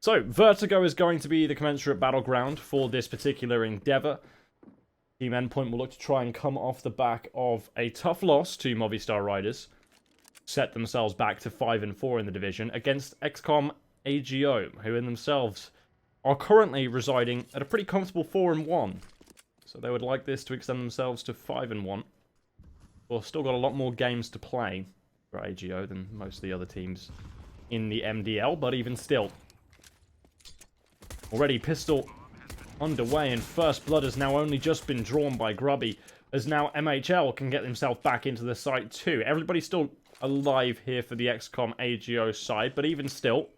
So, Vertigo is going to be the commensurate battleground for this particular endeavor. Team Endpoint will look to try and come off the back of a tough loss to Movistar Riders. Set themselves back to 5-4 in the division against XCOM AGO, who in themselves are currently residing at a pretty comfortable 4-1. So they would like this to extend themselves to 5-1. Well, still got a lot more games to play for AGO than most of the other teams in the MDL, but even still. Already pistol underway, and first blood has now only just been drawn by Grubby, as now MHL can get himself back into the site too. Everybody's still alive here for the XCOM AGO side, but even still,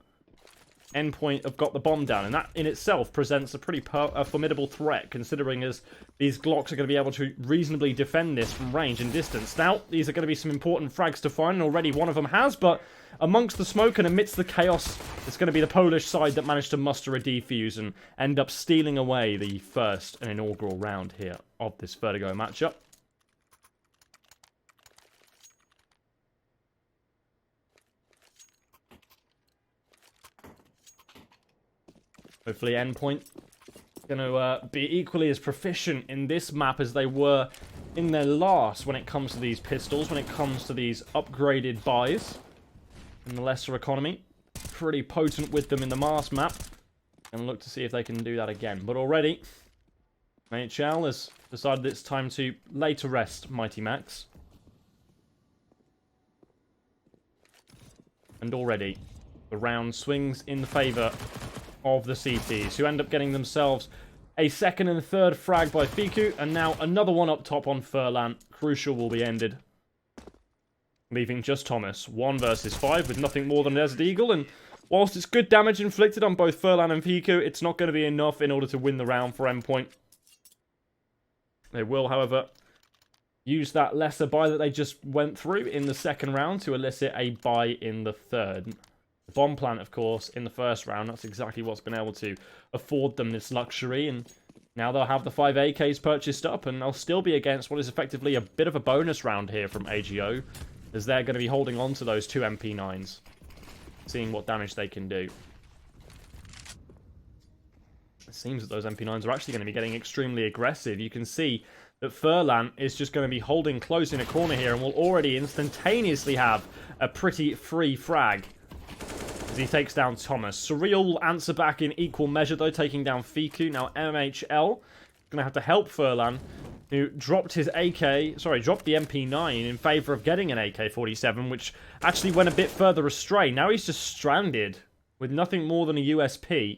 Endpoint have got the bomb down, and that in itself presents a pretty formidable threat, considering as these Glocks are going to be able to reasonably defend this from range and distance. Now, these are going to be some important frags to find, and already one of them has, but amongst the smoke and amidst the chaos, it's going to be the Polish side that managed to muster a defuse and end up stealing away the first and inaugural round here of this Vertigo matchup. Hopefully Endpoint going to be equally as proficient in this map as they were in their last when it comes to these pistols, when it comes to these upgraded buys in the lesser economy. Pretty potent with them in the Mars map. And look to see if they can do that again. But already, NHL has decided it's time to lay to rest Mighty Max. And already, the round swings in the favour of the CTs, who end up getting themselves a second and third frag by Fiku, and now another one up top on Furlan. Crucial will be ended, leaving just Thomas. 1 versus 5 with nothing more than Desert Eagle, and whilst it's good damage inflicted on both Furlan and Fiku, it's not going to be enough in order to win the round for Endpoint. They will, however, use that lesser buy that they just went through in the second round to elicit a buy in the third. The bomb plant, of course, in the first round, that's exactly what's been able to afford them this luxury, and now they'll have the 5 AKs purchased up, and they'll still be against what is effectively a bit of a bonus round here from AGO, as they're going to be holding on to those 2 MP9s, seeing what damage they can do. It seems that those MP9s are actually going to be getting extremely aggressive. You can see that Furlan is just going to be holding close in a corner here, and will already instantaneously have a pretty free frag as he takes down Thomas. Surreal will answer back in equal measure, though, taking down Fiku. Now MHL going to have to help Furlan, who dropped his dropped the MP9 in favour of getting an AK-47, which actually went a bit further astray. Now he's just stranded with nothing more than a USP.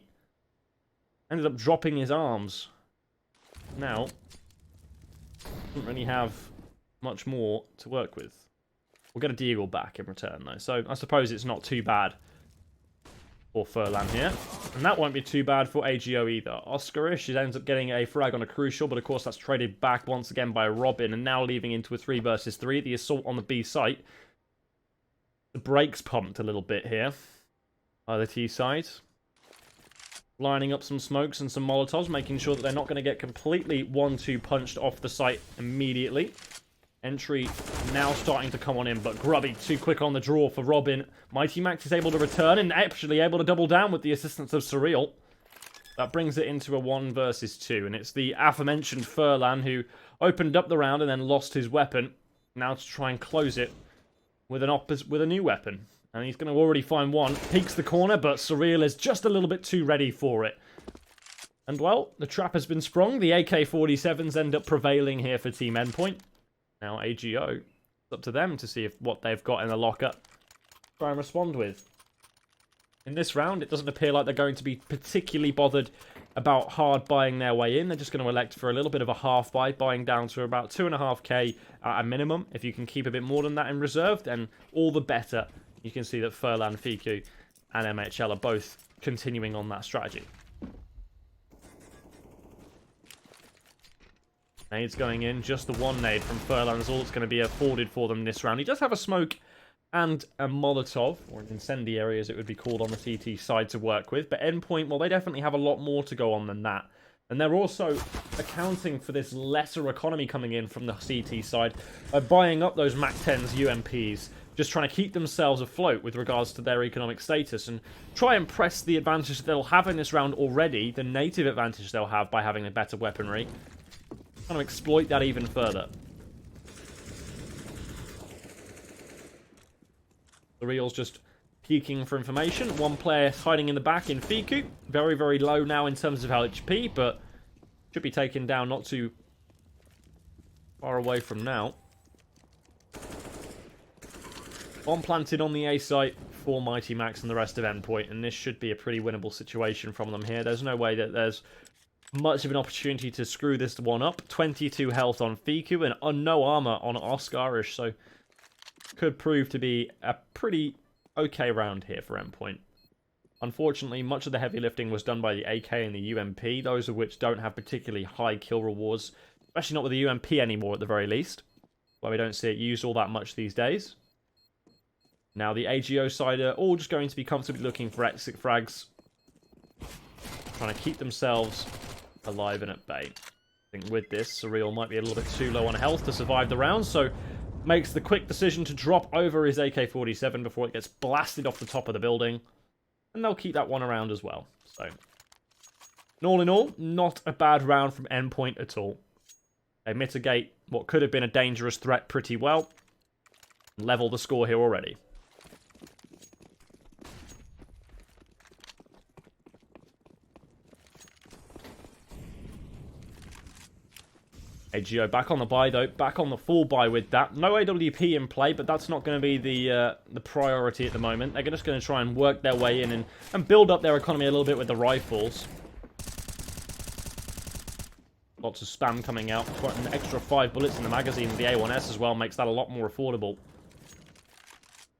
Ended up dropping his arms. Now, doesn't really have much more to work with. We'll get a Deagle back in return, though, so I suppose it's not too bad for Furlan here. And that won't be too bad for AGO either. Oscarish ends up getting a frag on a Crucial, but of course that's traded back once again by Robin, and now leaving into a 3 versus 3. The assault on the B site. The brakes pumped a little bit here by the T side. Lining up some smokes and some Molotovs, making sure that they're not going to get completely 1-2 punched off the site immediately. Entry now starting to come on in, but Grubby too quick on the draw for Robin. Mighty Max is able to return and actually able to double down with the assistance of Surreal. That brings it into a 1 versus 2, and it's the aforementioned Furlan who opened up the round and then lost his weapon. Now to try and close it with a new weapon. And he's going to already find one. Peeks the corner, but Surreal is just a little bit too ready for it. And well, the trap has been sprung. The AK-47s end up prevailing here for Team Endpoint. Now AGO, it's up to them to see if what they've got in the locker try and respond with. In this round, it doesn't appear like they're going to be particularly bothered about hard buying their way in. They're just going to elect for a little bit of a half buy, buying down to about 2.5k at a minimum. If you can keep a bit more than that in reserve, then all the better. You can see that Furlan, Fiku, and MHL are both continuing on that strategy. Nades going in, just the one nade from Furlan is all that's going to be afforded for them this round. He does have a smoke and a Molotov, or an incendiary as it would be called on the CT side to work with. But Endpoint, well, they definitely have a lot more to go on than that. And they're also accounting for this lesser economy coming in from the CT side by buying up those MAC-10s, UMPs, just trying to keep themselves afloat with regards to their economic status and try and press the advantage that they'll have in this round already, the native advantage they'll have by having a better weaponry. Trying to exploit that even further. The Real's just peeking for information. One player hiding in the back in Fiku. Very, very low now in terms of HP, but should be taken down not too far away from now. Bomb planted on the A site for Mighty Max and the rest of Endpoint, and this should be a pretty winnable situation from them here. There's no way that there's much of an opportunity to screw this one up. 22 health on Fiku and no armor on Oscarish, so could prove to be a pretty okay round here for Endpoint. Unfortunately, much of the heavy lifting was done by the AK and the UMP, those of which don't have particularly high kill rewards, especially not with the UMP anymore at the very least, where we don't see it used all that much these days. Now the AGO side are all just going to be comfortably looking for exit frags, trying to keep themselves alive and at bay. I think with this, Surreal might be a little bit too low on health to survive the round, so makes the quick decision to drop over his AK-47 before it gets blasted off the top of the building, and they'll keep that one around as well. So, all in all, not a bad round from Endpoint at all. They mitigate what could have been a dangerous threat pretty well, level the score here already. AGO back on the buy though, back on the full buy with that. No AWP in play, but that's not going to be the priority at the moment. They're just going to try and work their way in and build up their economy a little bit with the rifles. Lots of spam coming out. Quite an extra 5 bullets in the magazine with the A1S as well makes that a lot more affordable.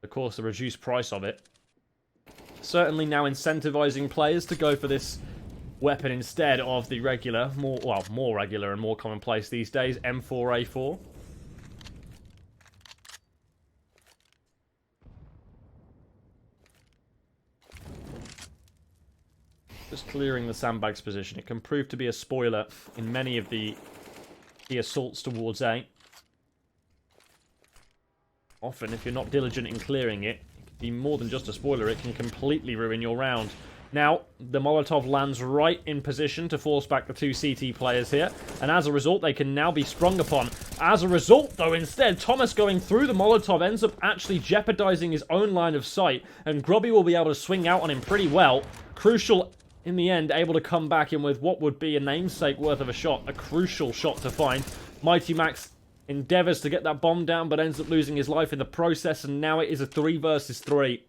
Of course, the reduced price of it. Certainly now incentivizing players to go for this weapon instead of the regular, more regular and more commonplace these days, M4A4. Just clearing the sandbags position. It can prove to be a spoiler in many of the assaults towards A. Often, if you're not diligent in clearing it, it can be more than just a spoiler. It can completely ruin your round. Now, the Molotov lands right in position to force back the two CT players here, and as a result, they can now be sprung upon. As a result, though, instead, Thomas going through the Molotov ends up actually jeopardizing his own line of sight, and Grubby will be able to swing out on him pretty well. Crucial, in the end, able to come back in with what would be a namesake worth of a shot, a crucial shot to find. Mighty Max endeavors to get that bomb down, but ends up losing his life in the process, and now it is a 3 versus 3.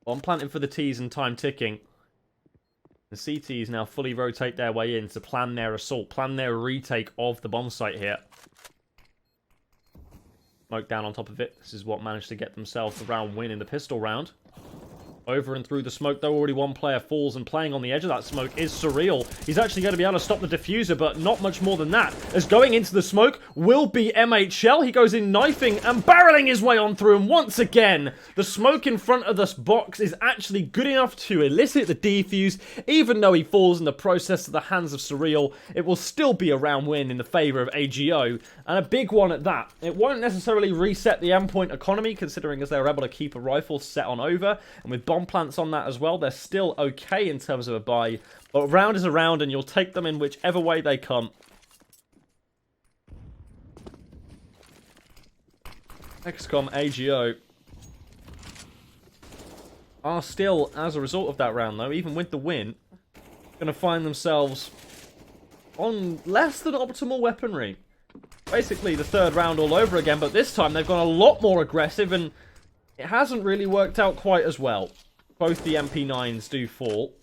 Bomb planting for the T's and time ticking. The CTs now fully rotate their way in to plan their assault, plan their retake of the bomb site here. Smoke down on top of it. This is what managed to get themselves the round win in the pistol round. Over and through the smoke, though, already one player falls, and playing on the edge of that smoke is Surreal. He's actually going to be able to stop the diffuser, but not much more than that. As going into the smoke will be MHL. He goes in knifing and barreling his way on through, and once again, the smoke in front of this box is actually good enough to elicit the defuse. Even though he falls in the process of the hands of Surreal, it will still be a round win in the favour of AGO, and a big one at that. It won't necessarily reset the Endpoint economy, considering as they were able to keep a rifle set on over, and with bomb plants on that as well, they're still okay in terms of a buy, but a round is a round and you'll take them in whichever way they come. XCOM AGO are still, as a result of that round though, even with the win, going to find themselves on less than optimal weaponry. Basically the third round all over again, but this time they've gone a lot more aggressive and it hasn't really worked out quite as well. Both the MP9s do fall,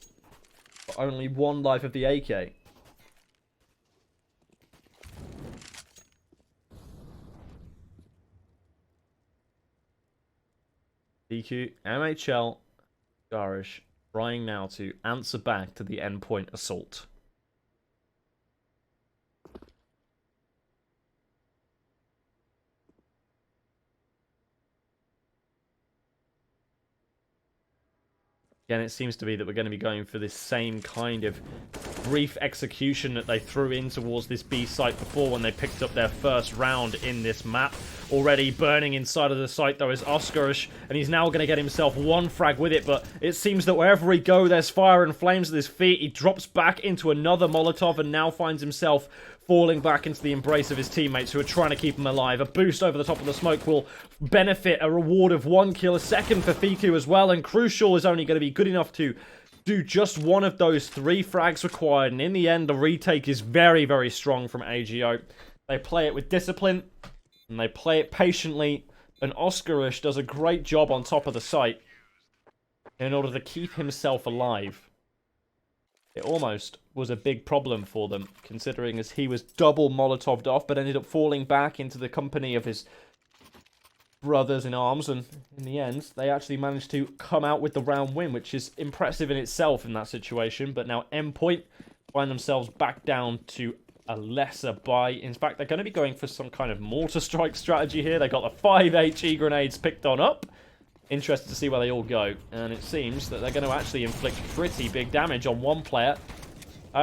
but only one life of the AK. DQ, MHL, Garish, trying now to answer back to the Endpoint assault. Again, it seems to be that we're going to be going for this same kind of brief execution that they threw in towards this B site before when they picked up their first round in this map. Already burning inside of the site, though, is Oscarish, and he's now going to get himself one frag with it, but it seems that wherever he goes, there's fire and flames at his feet. He drops back into another Molotov and now finds himself falling back into the embrace of his teammates who are trying to keep him alive. A boost over the top of the smoke will benefit a reward of 1 kill a second for Fiku as well, and Crucial is only going to be good enough to do just one of those 3 frags required, and in the end, the retake is very, very strong from AGO. They play it with discipline, and they play it patiently, and Oscarish does a great job on top of the site in order to keep himself alive. It almost was a big problem for them, considering as he was double Molotoved off, but ended up falling back into the company of his brothers in arms, and in the end, they actually managed to come out with the round win, which is impressive in itself in that situation. But now Endpoint find themselves back down to a lesser buy. In fact, they're going to be going for some kind of mortar strike strategy here. They got the 5 HE grenades picked on up. Interested to see where they all go, and it seems that they're going to actually inflict pretty big damage on one player.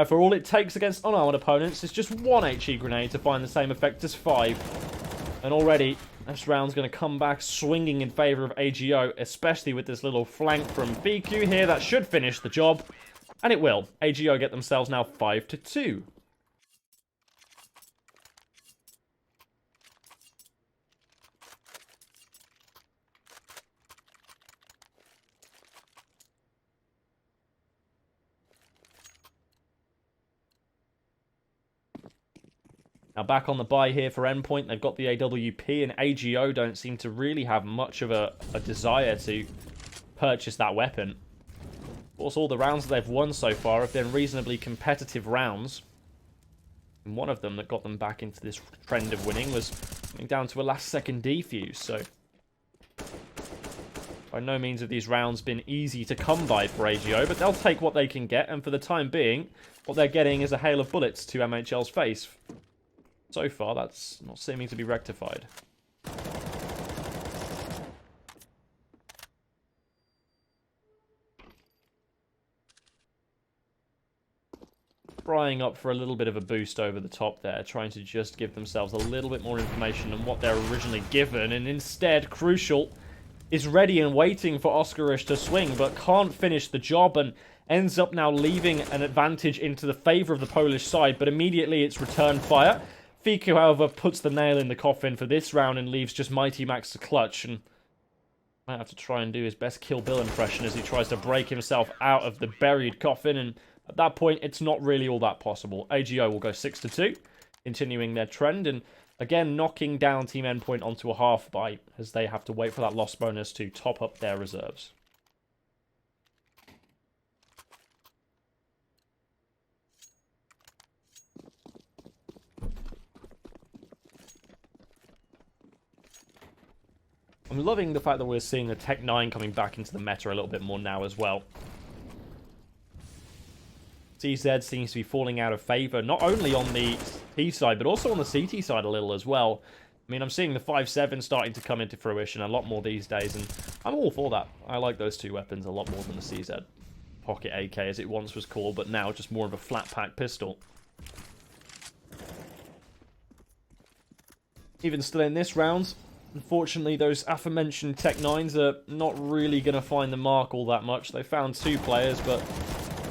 For all it takes against unarmored opponents is just 1 HE grenade to find the same effect as 5. And already, this round's going to come back swinging in favour of AGO, especially with this little flank from BQ here. That should finish the job, and it will. AGO get themselves now 5-2. Now back on the buy here for Endpoint, they've got the AWP, and AGO don't seem to really have much of a desire to purchase that weapon. Of course, all the rounds that they've won so far have been reasonably competitive rounds. And one of them that got them back into this trend of winning was coming down to a last-second defuse, so by no means have these rounds been easy to come by for AGO, but they'll take what they can get, and for the time being, what they're getting is a hail of bullets to MHL's face. So far, that's not seeming to be rectified. Trying up for a little bit of a boost over the top there, trying to just give themselves a little bit more information than what they're originally given, and instead, Crucial is ready and waiting for Oscarish to swing, but can't finish the job, and ends up now leaving an advantage into the favour of the Polish side, but immediately it's return fire. Fiku, however, puts the nail in the coffin for this round and leaves just Mighty Max to clutch, and might have to try and do his best Kill Bill impression as he tries to break himself out of the buried coffin, and at that point, it's not really all that possible. AGO will go 6-2, continuing their trend, and again, knocking down Team Endpoint onto a half bite as they have to wait for that loss bonus to top up their reserves. I'm loving the fact that we're seeing the Tech 9 coming back into the meta a little bit more now as well. CZ seems to be falling out of favour, not only on the T side, but also on the CT side a little as well. I mean, I'm seeing the 5.7 starting to come into fruition a lot more these days, and I'm all for that. I like those two weapons a lot more than the CZ Pocket AK, as it once was called, but now just more of a flat-pack pistol. Even still in this round, unfortunately, those aforementioned Tech 9s are not really going to find the mark all that much. They found 2 players, but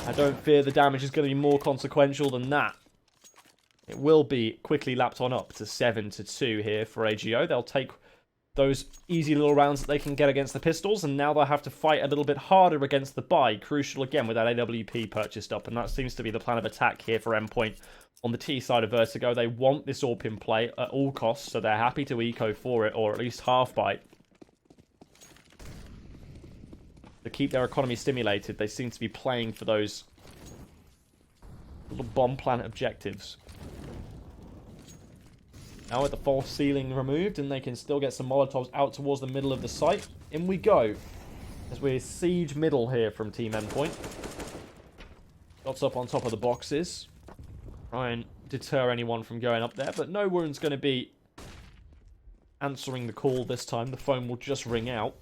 I don't fear the damage is going to be more consequential than that. It will be quickly lapped on up to 7-2 here for AGO. They'll take those easy little rounds that they can get against the pistols, and now they'll have to fight a little bit harder against the buy. Crucial again with that AWP purchased up, and that seems to be the plan of attack here for Endpoint. On the T side of Vertigo, they want this AWP in play at all costs, so they're happy to eco for it, or at least half bite. To keep their economy stimulated, they seem to be playing for those little bomb planet objectives. Now with the false ceiling removed, and they can still get some Molotovs out towards the middle of the site. In we go, as we siege middle here from Team Endpoint. Shots up on top of the boxes. Try and deter anyone from going up there, but no one's going to be answering the call this time. The phone will just ring out.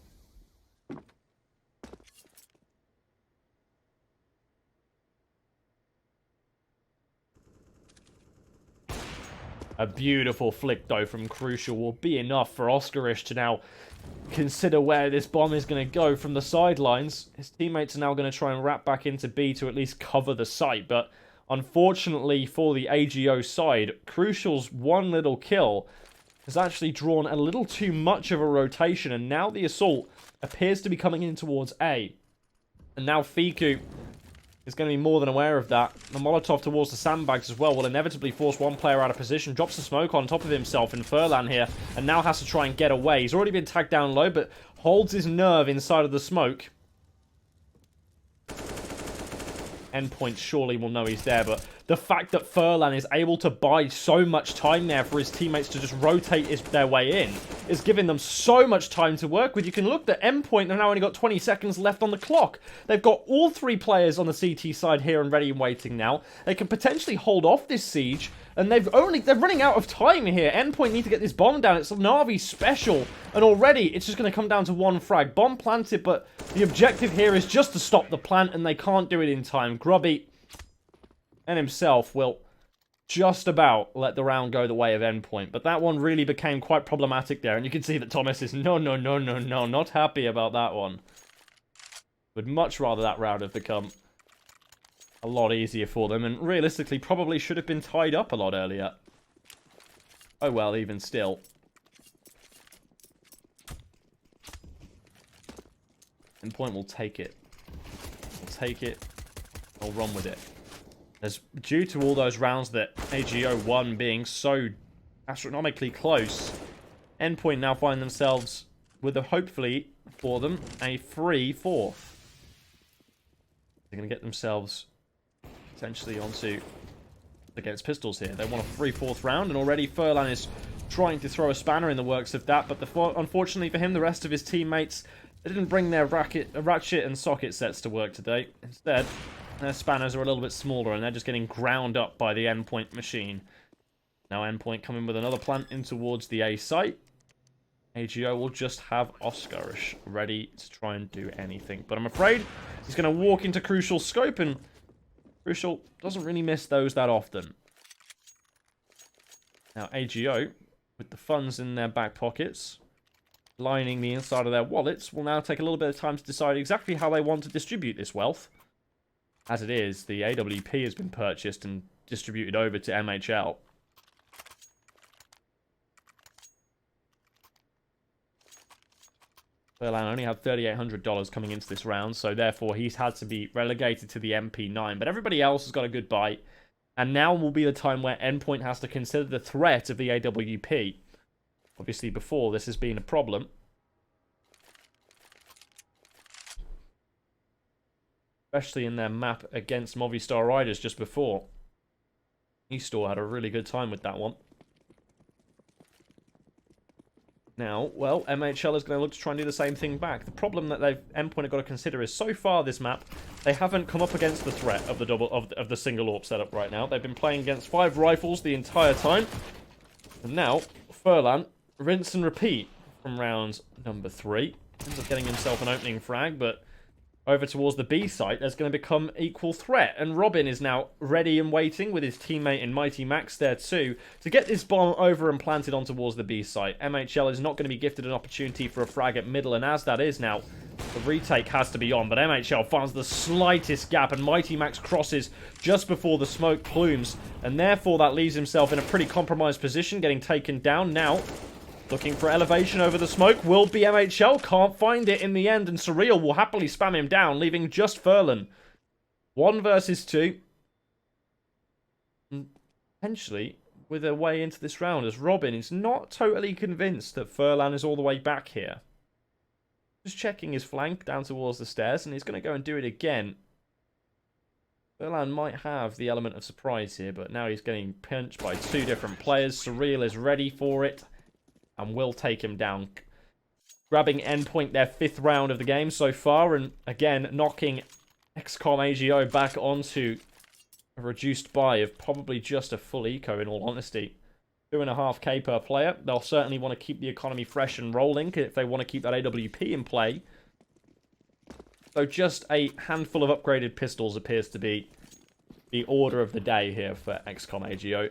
A beautiful flick, though, from Crucial will be enough for Oscarish to now consider where this bomb is going to go from the sidelines. His teammates are now going to try and wrap back into B to at least cover the site, but unfortunately for the AGO side, Crucial's one little kill has actually drawn a little too much of a rotation, and now the assault appears to be coming in towards A. And now Fiku is going to be more than aware of that. The Molotov towards the sandbags as well will inevitably force one player out of position. Drops the smoke on top of himself in Furlan here, and now has to try and get away. He's already been tagged down low, but holds his nerve inside of the smoke. Endpoint surely will know he's there, but the fact that Furlan is able to buy so much time there for his teammates to just rotate their way in is giving them so much time to work with. You can look that Endpoint have now only got 20 seconds left on the clock. They've got all three players on the CT side here and ready and waiting now. They can potentially hold off this siege, and they're running out of time here. Endpoint need to get this bomb down. It's a Na'Vi special, and already it's just going to come down to one frag. Bomb planted, but the objective here is just to stop the plant, and they can't do it in time. Grubby and himself will just about let the round go the way of Endpoint, but that one really became quite problematic there, and you can see that Thomas is not happy about that one. Would much rather that round have become a lot easier for them, and realistically probably should have been tied up a lot earlier. Oh well, even still. Endpoint will take it. We'll take it. I'll run with it. As due to all those rounds that AGO won being so astronomically close, Endpoint now find themselves with a, hopefully for them, a 3-4. They're going to get themselves potentially onto against pistols here. They want a 3/4 round, and already Furlan is trying to throw a spanner in the works of that, but unfortunately for him, the rest of his teammates, they didn't bring their ratchet and socket sets to work today. Instead, their spanners are a little bit smaller, and they're just getting ground up by the Endpoint machine. Now Endpoint coming with another plant in towards the A site. AGO will just have Oscarish ready to try and do anything. But I'm afraid he's going to walk into Crucial scope, and Crucial doesn't really miss those that often. Now AGO, with the funds in their back pockets, lining the inside of their wallets, will now take a little bit of time to decide exactly how they want to distribute this wealth. As it is, the AWP has been purchased and distributed over to MHL. Furlan only had $3,800 coming into this round, so therefore he's had to be relegated to the MP9. But everybody else has got a good bite, and now will be the time where Endpoint has to consider the threat of the AWP. Obviously, before, this has been a problem. Especially in their map against Movistar Riders just before. Eastor had a really good time with that one. Now, well, MHL is going to look to try and do the same thing back. The problem that Endpoint have got to consider is, so far this map, they haven't come up against the threat of the single AWP setup right now. They've been playing against 5 rifles the entire time. And now, Furlan, rinse and repeat from round number 3. Ends up getting himself an opening frag, but over towards the B site, there's going to become equal threat. And Robin is now ready and waiting with his teammate in Mighty Max there too, to get this bomb over and planted on towards the B site. MHL is not going to be gifted an opportunity for a frag at middle, and as that is now, the retake has to be on. But MHL finds the slightest gap, and Mighty Max crosses just before the smoke plumes. And therefore that leaves himself in a pretty compromised position, getting taken down now. Looking for elevation over the smoke will be MHL. Can't find it in the end, and Surreal will happily spam him down, leaving just Furlan. 1 versus 2. And potentially with a way into this round, as Robin is not totally convinced that Furlan is all the way back here. Just checking his flank down towards the stairs, and he's going to go and do it again. Furlan might have the element of surprise here, but now he's getting pinched by 2 different players. Surreal is ready for it and will take him down. Grabbing Endpoint their 5th round of the game so far, and again knocking XCOM AGO back onto a reduced buy of probably just a full eco, in all honesty. 2.5k per player. They'll certainly want to keep the economy fresh and rolling if they want to keep that AWP in play. So just a handful of upgraded pistols appears to be the order of the day here for XCOM AGO.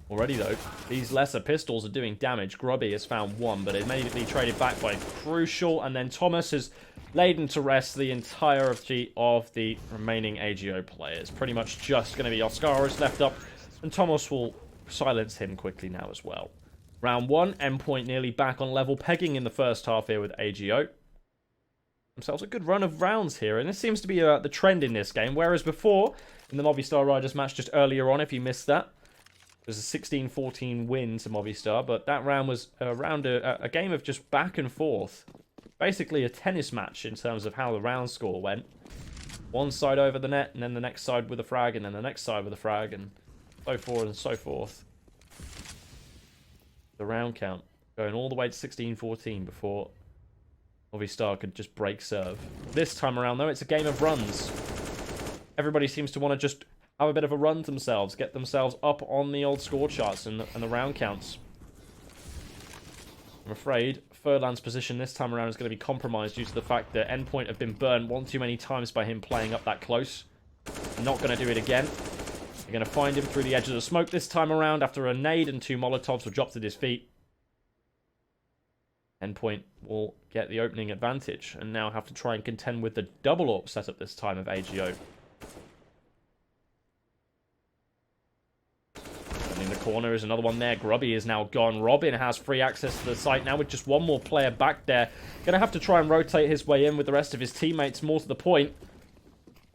Already, though, these lesser pistols are doing damage. Grubby has found one, but immediately traded back by Crucial, and then Thomas has laid to rest the entirety of the remaining AGO players. Pretty much just going to be Oscaris left up, and Thomas will silence him quickly now as well. Round 1, Endpoint nearly back on level pegging in the first half here with AGO. Themselves a good run of rounds here, and this seems to be the trend in this game, whereas before, in the Movistar Riders match just earlier on, if you missed that, it was a 16-14 win to Movistar, but that round was around a game of just back and forth. Basically a tennis match in terms of how the round score went. One side over the net, and then the next side with a frag, and then the next side with a frag, and so forth and so forth. The round count going all the way to 16-14 before Movistar could just break serve. This time around, though, it's a game of runs. Everybody seems to want to just have a bit of a run themselves, get themselves up on the old score charts and the round counts. I'm afraid Furlan's position this time around is going to be compromised due to the fact that Endpoint have been burned one too many times by him playing up that close. Not going to do it again. They're going to find him through the edge of the smoke this time around after a nade and 2 Molotovs were dropped at his feet. Endpoint will get the opening advantage and now have to try and contend with the double AWP setup this time of AGO. In the corner is another one there. Grubby is now gone. Robin has free access to the site now with just one more player back there. Going to have to try and rotate his way in with the rest of his teammates. More to the point,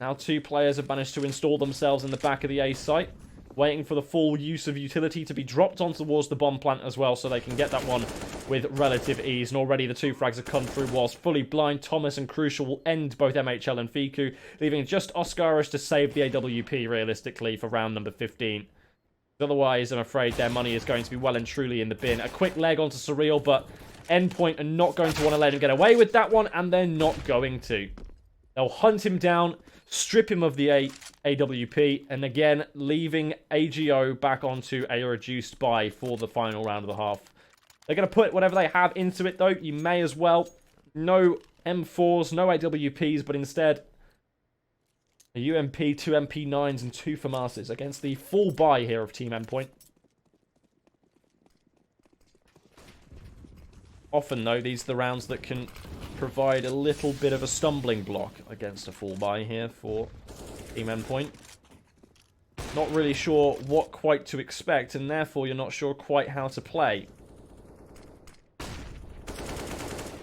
now 2 players have managed to install themselves in the back of the A site, waiting for the full use of utility to be dropped on towards the bomb plant as well, so they can get that one with relative ease. And already the 2 frags have come through whilst fully blind. Thomas and Crucial will end both MHL and Fiku, leaving just Oscaris to save the AWP realistically for round number 15. Otherwise, I'm afraid their money is going to be well and truly in the bin. A quick leg onto Surreal, but Endpoint are not going to want to let him get away with that one, and they're not going to. They'll hunt him down, strip him of the AWP, and again, leaving AGO back onto a reduced buy for the final round of the half. They're going to put whatever they have into it, though. You may as well. No M4s, no AWPs, but instead a UMP, 2 MP9s, and 2 FAMASs against the full buy here of Team Endpoint. Often, though, these are the rounds that can provide a little bit of a stumbling block against a full buy here for Team Endpoint. Not really sure what quite to expect, and therefore you're not sure quite how to play.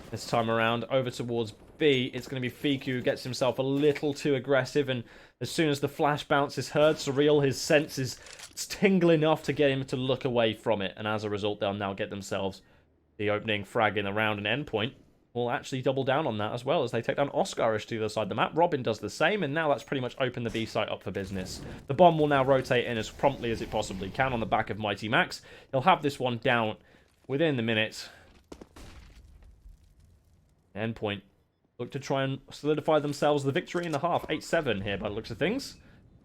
This time around, over towards B, it's going to be Fiku who gets himself a little too aggressive, and as soon as the flash bounce is heard, Surreal, his senses tingle enough to get him to look away from it, and as a result, they'll now get themselves the opening frag in the round, and Endpoint will actually double down on that as well as they take down Oscarish to the other side of the map. Robin does the same, and now that's pretty much opened the B site up for business. The bomb will now rotate in as promptly as it possibly can on the back of Mighty Max. He'll have this one down within the minute. Endpoint look to try and solidify themselves the victory in the half. 8-7 here by the looks of things.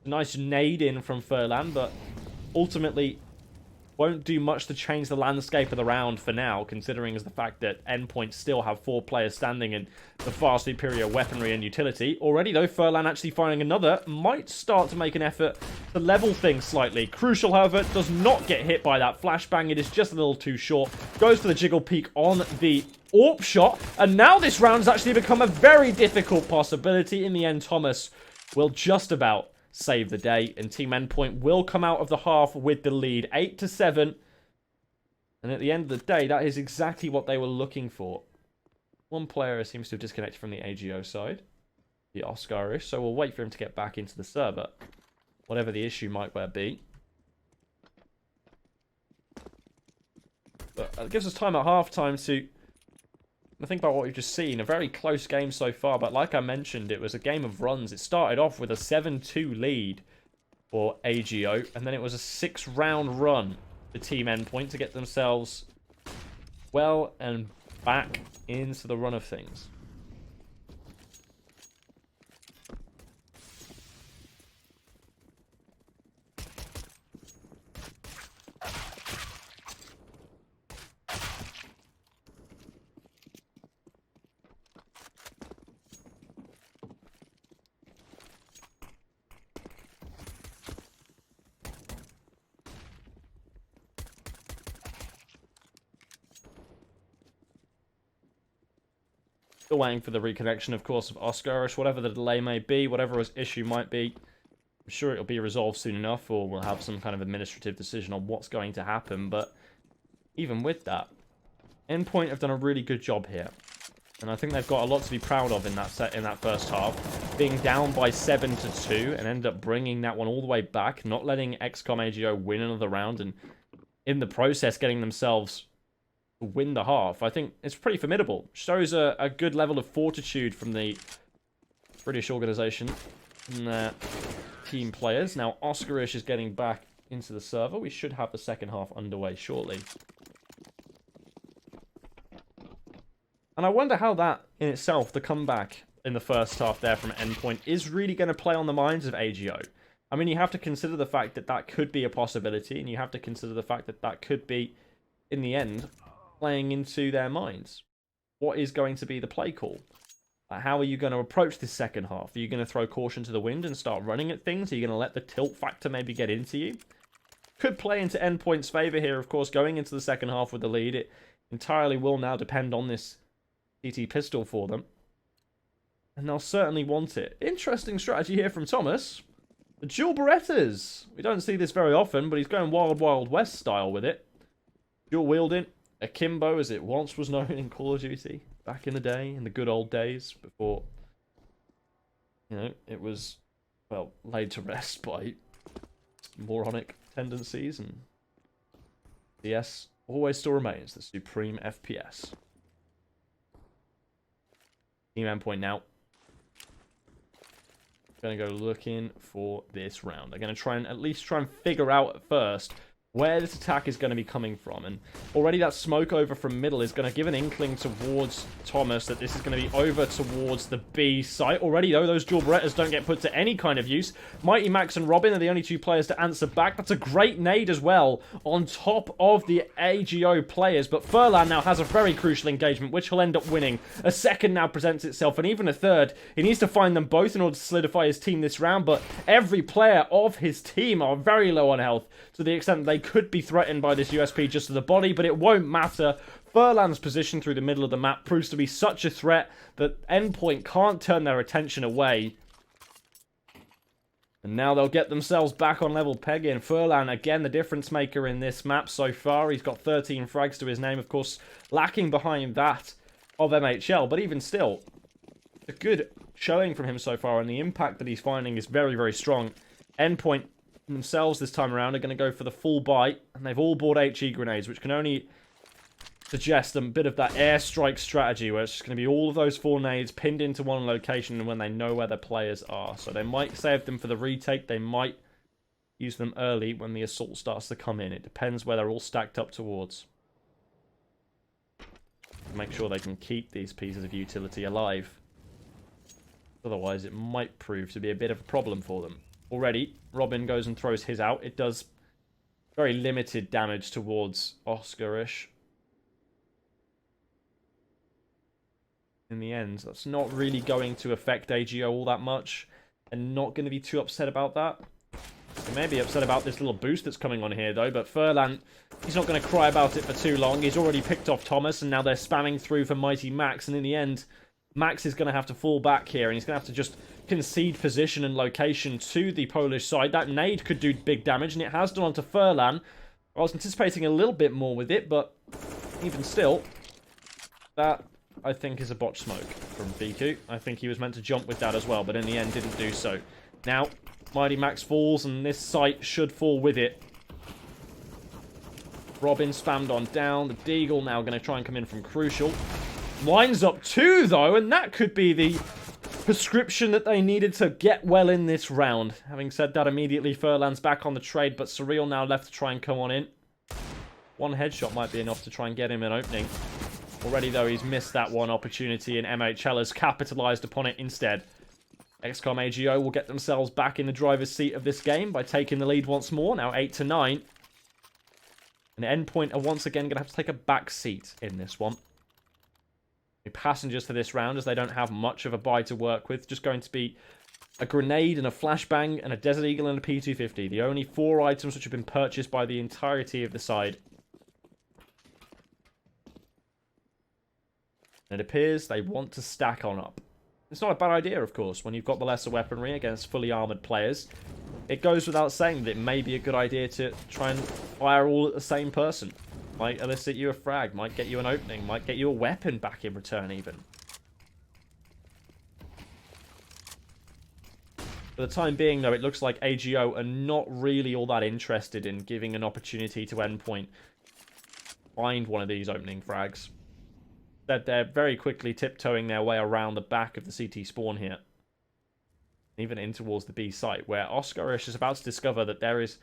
A nice nade in from Furlan, but ultimately won't do much to change the landscape of the round for now, considering as the fact that Endpoint still have 4 players standing in the far superior weaponry and utility. Already, though, Furlan actually finding another might start to make an effort to level things slightly. Crucial, however, does not get hit by that flashbang. It is just a little too short. Goes for the jiggle peek on the AWP shot, and now this round has actually become a very difficult possibility. In the end, Thomas will just about save the day, and Team Endpoint will come out of the half with the lead, 8-7. And at the end of the day, that is exactly what they were looking for. One player seems to have disconnected from the AGO side, the Oscarish, so we'll wait for him to get back into the server, whatever the issue might well be. But it gives us time at halftime to think about what we've just seen. A very close game so far, but like I mentioned, it was a game of runs. It started off with a 7-2 lead for AGO, and then it was a 6-round run for Team Endpoint to get themselves well and back into the run of things. Still waiting for the reconnection, of course, of Oscarish. Whatever the delay may be, whatever his issue might be, I'm sure it'll be resolved soon enough, or we'll have some kind of administrative decision on what's going to happen. But even with that, Endpoint have done a really good job here. And I think they've got a lot to be proud of in that first half. Being down by 7-2 and end up bringing that one all the way back, not letting XCOM AGO win another round, and in the process getting themselves to win the half. I think it's pretty formidable. Shows a good level of fortitude from the British organisation and their team players. Now, Oscarish is getting back into the server. We should have the second half underway shortly. And I wonder how that, in itself, the comeback in the first half there from Endpoint, is really going to play on the minds of AGO. I mean, you have to consider the fact that that could be a possibility, and you have to consider the fact that that could be, in the end, playing into their minds. What is going to be the play call? How are you going to approach this second half? Are you going to throw caution to the wind and start running at things? Are you going to let the tilt factor maybe get into you? Could play into Endpoint's favour here, of course, going into the second half with the lead. It entirely will now depend on this TT pistol for them. And they'll certainly want it. Interesting strategy here from Thomas. The dual Berettas. We don't see this very often, but he's going Wild Wild West style with it. Dual wielding. Akimbo, as it once was known in Call of Duty. Back in the day, in the good old days, before, you know, it was, well, laid to rest by moronic tendencies, and CS always still remains the supreme FPS. Team Endpoint now. Going to go looking for this round. They're going to try and at least figure out at first where this attack is going to be coming from. And already that smoke over from middle is going to give an inkling towards Thomas that this is going to be over towards the B site. Already, though, those dual Berettas don't get put to any kind of use. Mighty Max and Robin are the only two players to answer back. That's a great nade as well on top of the AGO players. But Furlan now has a very crucial engagement, which he'll end up winning. A second now presents itself, and even a third. He needs to find them both in order to solidify his team this round. But every player of his team are very low on health, to the extent that they could be threatened by this USP just to the body, but it won't matter. Furlan's position through the middle of the map proves to be such a threat that Endpoint can't turn their attention away. And now they'll get themselves back on level pegging. Furlan, again, the difference maker in this map so far. He's got 13 frags to his name, of course, lacking behind that of MHL, but even still, a good showing from him so far, and the impact that he's finding is very, very strong. Endpoint themselves this time around are going to go for the full bite, and they've all bought HE grenades, which can only suggest a bit of that airstrike strategy where it's just going to be all of those 4 nades pinned into one location when they know where their players are. So they might save them for the retake, they might use them early when the assault starts to come in. It depends where they're all stacked up towards. Make sure they can keep these pieces of utility alive. Otherwise it might prove to be a bit of a problem for them. Already, Robin goes and throws his out. It does very limited damage towards Oscarish. In the end, that's not really going to affect AGO all that much. And not going to be too upset about that. They may be upset about this little boost that's coming on here, though. But Furlan, he's not going to cry about it for too long. He's already picked off Thomas, and now they're spamming through for Mighty Max. And in the end, Max is going to have to fall back here, and he's going to have to just concede position and location to the Polish side. That nade could do big damage, and it has done onto Furlan. I was anticipating a little bit more with it, but even still, that, I think, is a botch smoke from Biku. I think he was meant to jump with that as well, but in the end didn't do so. Now, Mighty Max falls, and this site should fall with it. Robin spammed on down. The Deagle now going to try and come in from Crucial. Lines up 2, though, and that could be the prescription that they needed to get well in this round. Having said that, immediately Furlan's back on the trade, but Surreal now left to try and come on in. One headshot might be enough to try and get him an opening. Already, though, he's missed that one opportunity, and MHL has capitalized upon it instead. XCOM AGO will get themselves back in the driver's seat of this game by taking the lead once more, now 8-9. And Endpoint are once again going to have to take a back seat in this one. Passengers for this round, as they don't have much of a buy to work with. Just going to be a grenade and a flashbang and a Desert Eagle and a P250. The only 4 items which have been purchased by the entirety of the side. And it appears they want to stack on up. It's not a bad idea, of course, when you've got the lesser weaponry against fully armored players. It goes without saying that it may be a good idea to try and fire all at the same person. Might elicit you a frag, might get you an opening, might get you a weapon back in return even. For the time being, though, it looks like AGO are not really all that interested in giving an opportunity to Endpoint find one of these opening frags. That they're very quickly tiptoeing their way around the back of the CT spawn here. Even in towards the B site, where Oscarish is about to discover that there is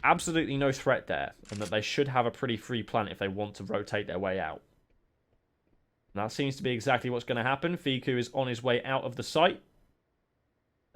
absolutely no threat there, and that they should have a pretty free plan if they want to rotate their way out. And that seems to be exactly what's going to happen. Fiku is on his way out of the site.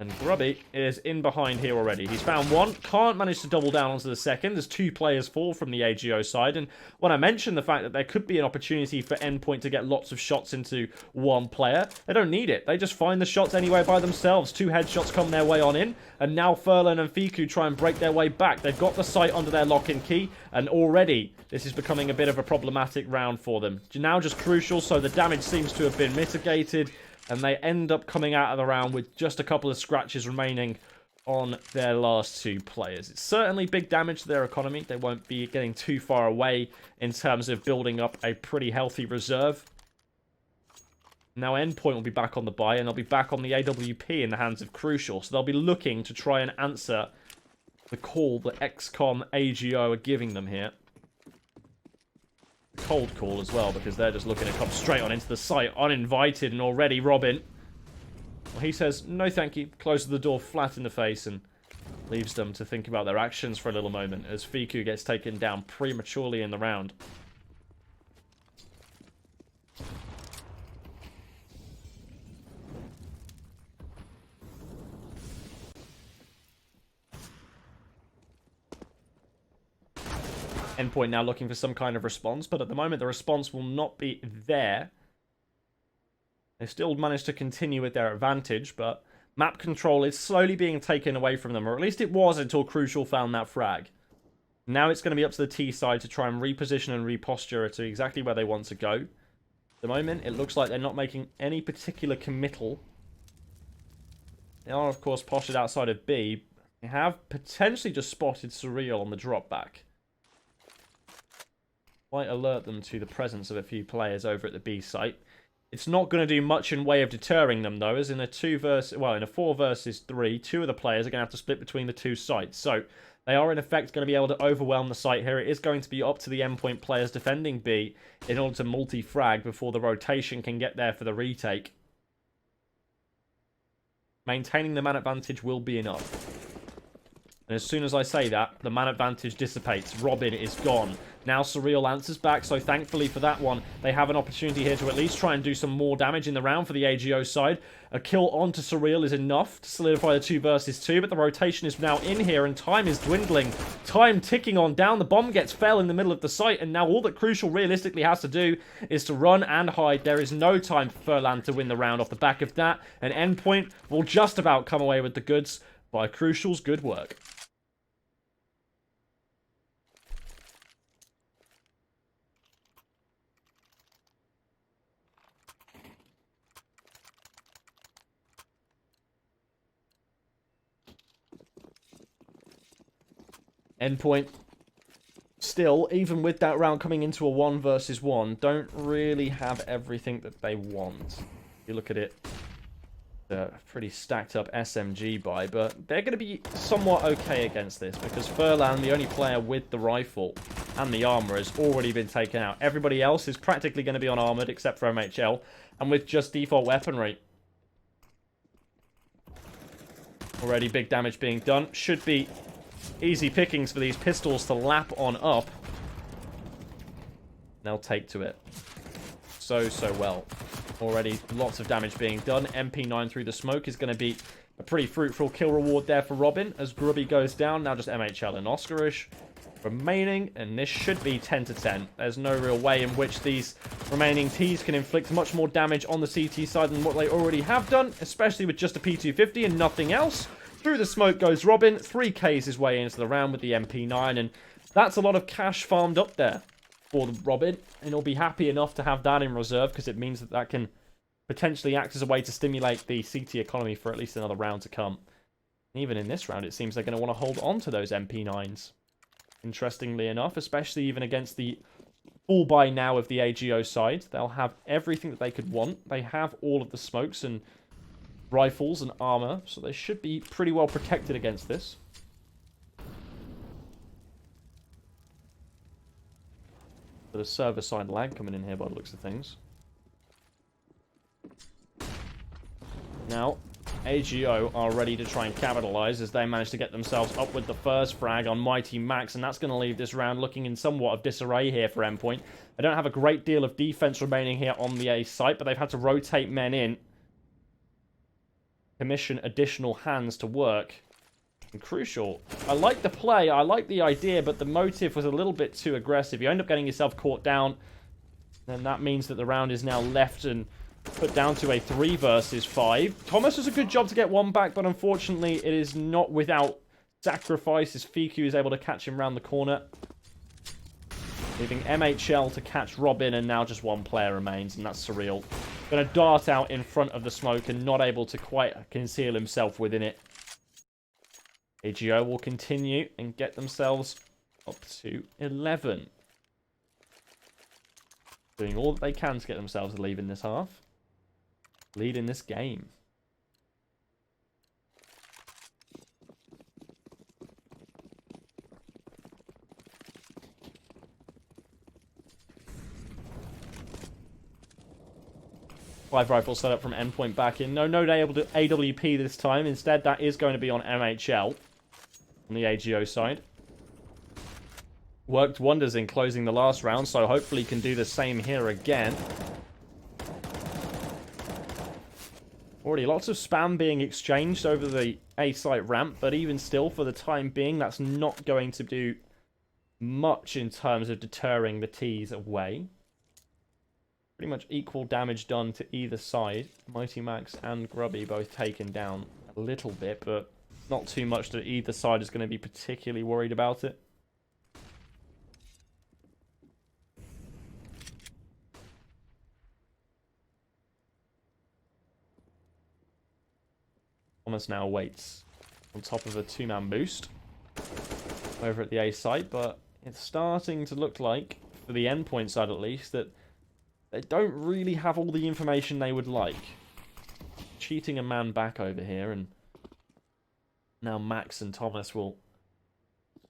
And Grubby is in behind here already. He's found one. Can't manage to double down onto the second. There's 2 players fall from the AGO side. And when I mentioned the fact that there could be an opportunity for Endpoint to get lots of shots into one player, they don't need it. They just find the shots anyway by themselves. 2 headshots come their way on in. And now Furlan and Fiku try and break their way back. They've got the site under their lock and key. And already this is becoming a bit of a problematic round for them. Now just crucial, so the damage seems to have been mitigated. And they end up coming out of the round with just a couple of scratches remaining on their last 2 players. It's certainly big damage to their economy. They won't be getting too far away in terms of building up a pretty healthy reserve. Now Endpoint will be back on the buy, and they'll be back on the AWP in the hands of Crucial. So they'll be looking to try and answer the call that XCOM AGO are giving them here. Cold call as well, because they're just looking to come straight on into the site uninvited, and already Robin, well, he says no thank you, closes the door flat in the face and leaves them to think about their actions for a little moment as Fiku gets taken down prematurely in the round. Endpoint now looking for some kind of response, but at the moment the response will not be there. They still managed to continue with their advantage, but map control is slowly being taken away from them, or at least it was until Crucial found that frag. Now it's going to be up to the T side to try and reposition and reposture to exactly where they want to go. At the moment, it looks like they're not making any particular committal. They are, of course, postured outside of B. They have potentially just spotted Surreal on the drop back. Might alert them to the presence of a few players over at the B site. It's not going to do much in way of deterring them, though, as in a 4 versus 3, 2 of the players are going to have to split between the 2 sites. So they are, in effect, going to be able to overwhelm the site here. It is going to be up to the Endpoint players defending B in order to multi-frag before the rotation can get there for the retake. Maintaining the man advantage will be enough. And as soon as I say that, the man advantage dissipates. Robin is gone. Now Surreal answers back, so thankfully for that one, they have an opportunity here to at least try and do some more damage in the round for the AGO side. A kill onto Surreal is enough to solidify the 2 versus 2, but the rotation is now in here and time is dwindling. Time ticking on down. The bomb gets fell in the middle of the site, and now all that Crucial realistically has to do is to run and hide. There is no time for Furlan to win the round off the back of that, and Endpoint will just about come away with the goods by Crucial's good work. Endpoint, still, even with that round coming into a 1 versus 1, don't really have everything that they want. If you look at it, a pretty stacked up SMG buy, but they're going to be somewhat okay against this because Furlan, the only player with the rifle and the armor, has already been taken out. Everybody else is practically going to be on armored except for MHL and with just default weaponry. Already big damage being done. Should be easy pickings for these pistols to lap on up. They'll take to it so well. Already lots of damage being done. MP9 through the smoke is going to be a pretty fruitful kill reward there for Robin as Grubby goes down. Now just MHL and Oscarish remaining, and this should be 10 to 10. There's no real way in which these remaining Ts can inflict much more damage on the CT side than what they already have done, especially with just a P250 and nothing else. Through the smoke goes Robin. 3Ks his way into the round with the MP9, and that's a lot of cash farmed up there. for the Robin, and he'll be happy enough to have that in reserve because it means that that can potentially act as a way to stimulate the CT economy for at least another round to come. And even in this round, it seems they're going to want to hold on to those MP9s. Interestingly enough, especially even against the full buy now of the AGO side, they'll have everything that they could want. They have all of the smokes and rifles and armor, so they should be pretty well protected against this. But a server-side lag coming in here by the looks of things. Now, AGO are ready to try and capitalize as they manage to get themselves up with the first frag on Mighty Max, and that's going to leave this round looking in somewhat of disarray here for Endpoint. They don't have a great deal of defense remaining here on the A site, but they've had to rotate men in, commission additional hands to work. And crucial, I like the play, I like the idea, but the motive was a little bit too aggressive. You end up getting yourself caught down, then that means that the round is now left and put down to a 3 versus 5. Thomas does a good job to get one back, but unfortunately it is not without sacrifice as Fiku is able to catch him round the corner, leaving MHL to catch Robin, and now just one player remains, and that's Surreal. Going to dart out in front of the smoke and not able to quite conceal himself within it. AGO will continue and get themselves up to 11. Doing all that they can to get themselves a lead in this half. Lead in this game. Five rifles set up from Endpoint back in. No able to AWP this time. Instead, that is going to be on MHL. On the AGO side. Worked wonders in closing the last round, so hopefully can do the same here again. Already lots of spam being exchanged over the A-site ramp, but even still, for the time being, that's not going to do much in terms of deterring the T's away. Pretty much equal damage done to either side. Mighty Max and Grubby both taken down a little bit, but not too much that either side is going to be particularly worried about it. Thomas now waits on top of a 2-man boost over at the A site, but it's starting to look like, for the Endpoint side at least, that they don't really have all the information they would like. Cheating a man back over here, and now Max and Thomas will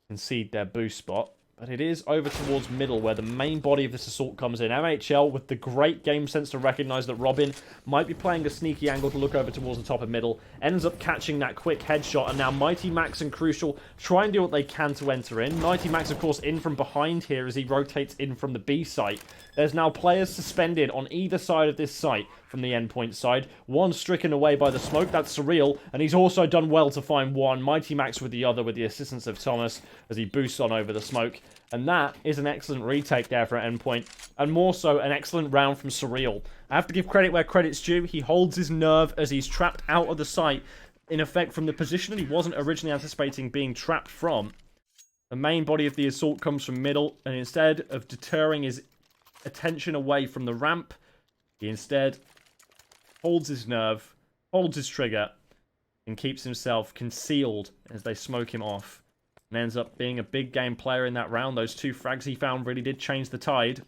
concede their boost spot. But it is over towards middle where the main body of this assault comes in. MHL with the great game sense to recognise that Robin might be playing a sneaky angle to look over towards the top of middle. Ends up catching that quick headshot, and now Mighty Max and Crucial try and do what they can to enter in. Mighty Max, of course, in from behind here as he rotates in from the B site. There's now players suspended on either side of this site from the Endpoint side. One stricken away by the smoke, that's Surreal, and he's also done well to find one. Mighty Max with the other with the assistance of Thomas as he boosts on over the smoke. And that is an excellent retake there for Endpoint, and more so an excellent round from Surreal. I have to give credit where credit's due. He holds his nerve as he's trapped out of the site, in effect from the position that he wasn't originally anticipating being trapped from. The main body of the assault comes from middle, and instead of deterring his attention away from the ramp, he instead holds his nerve, holds his trigger, and keeps himself concealed as they smoke him off. And ends up being a big game player in that round. Those 2 frags he found really did change the tide.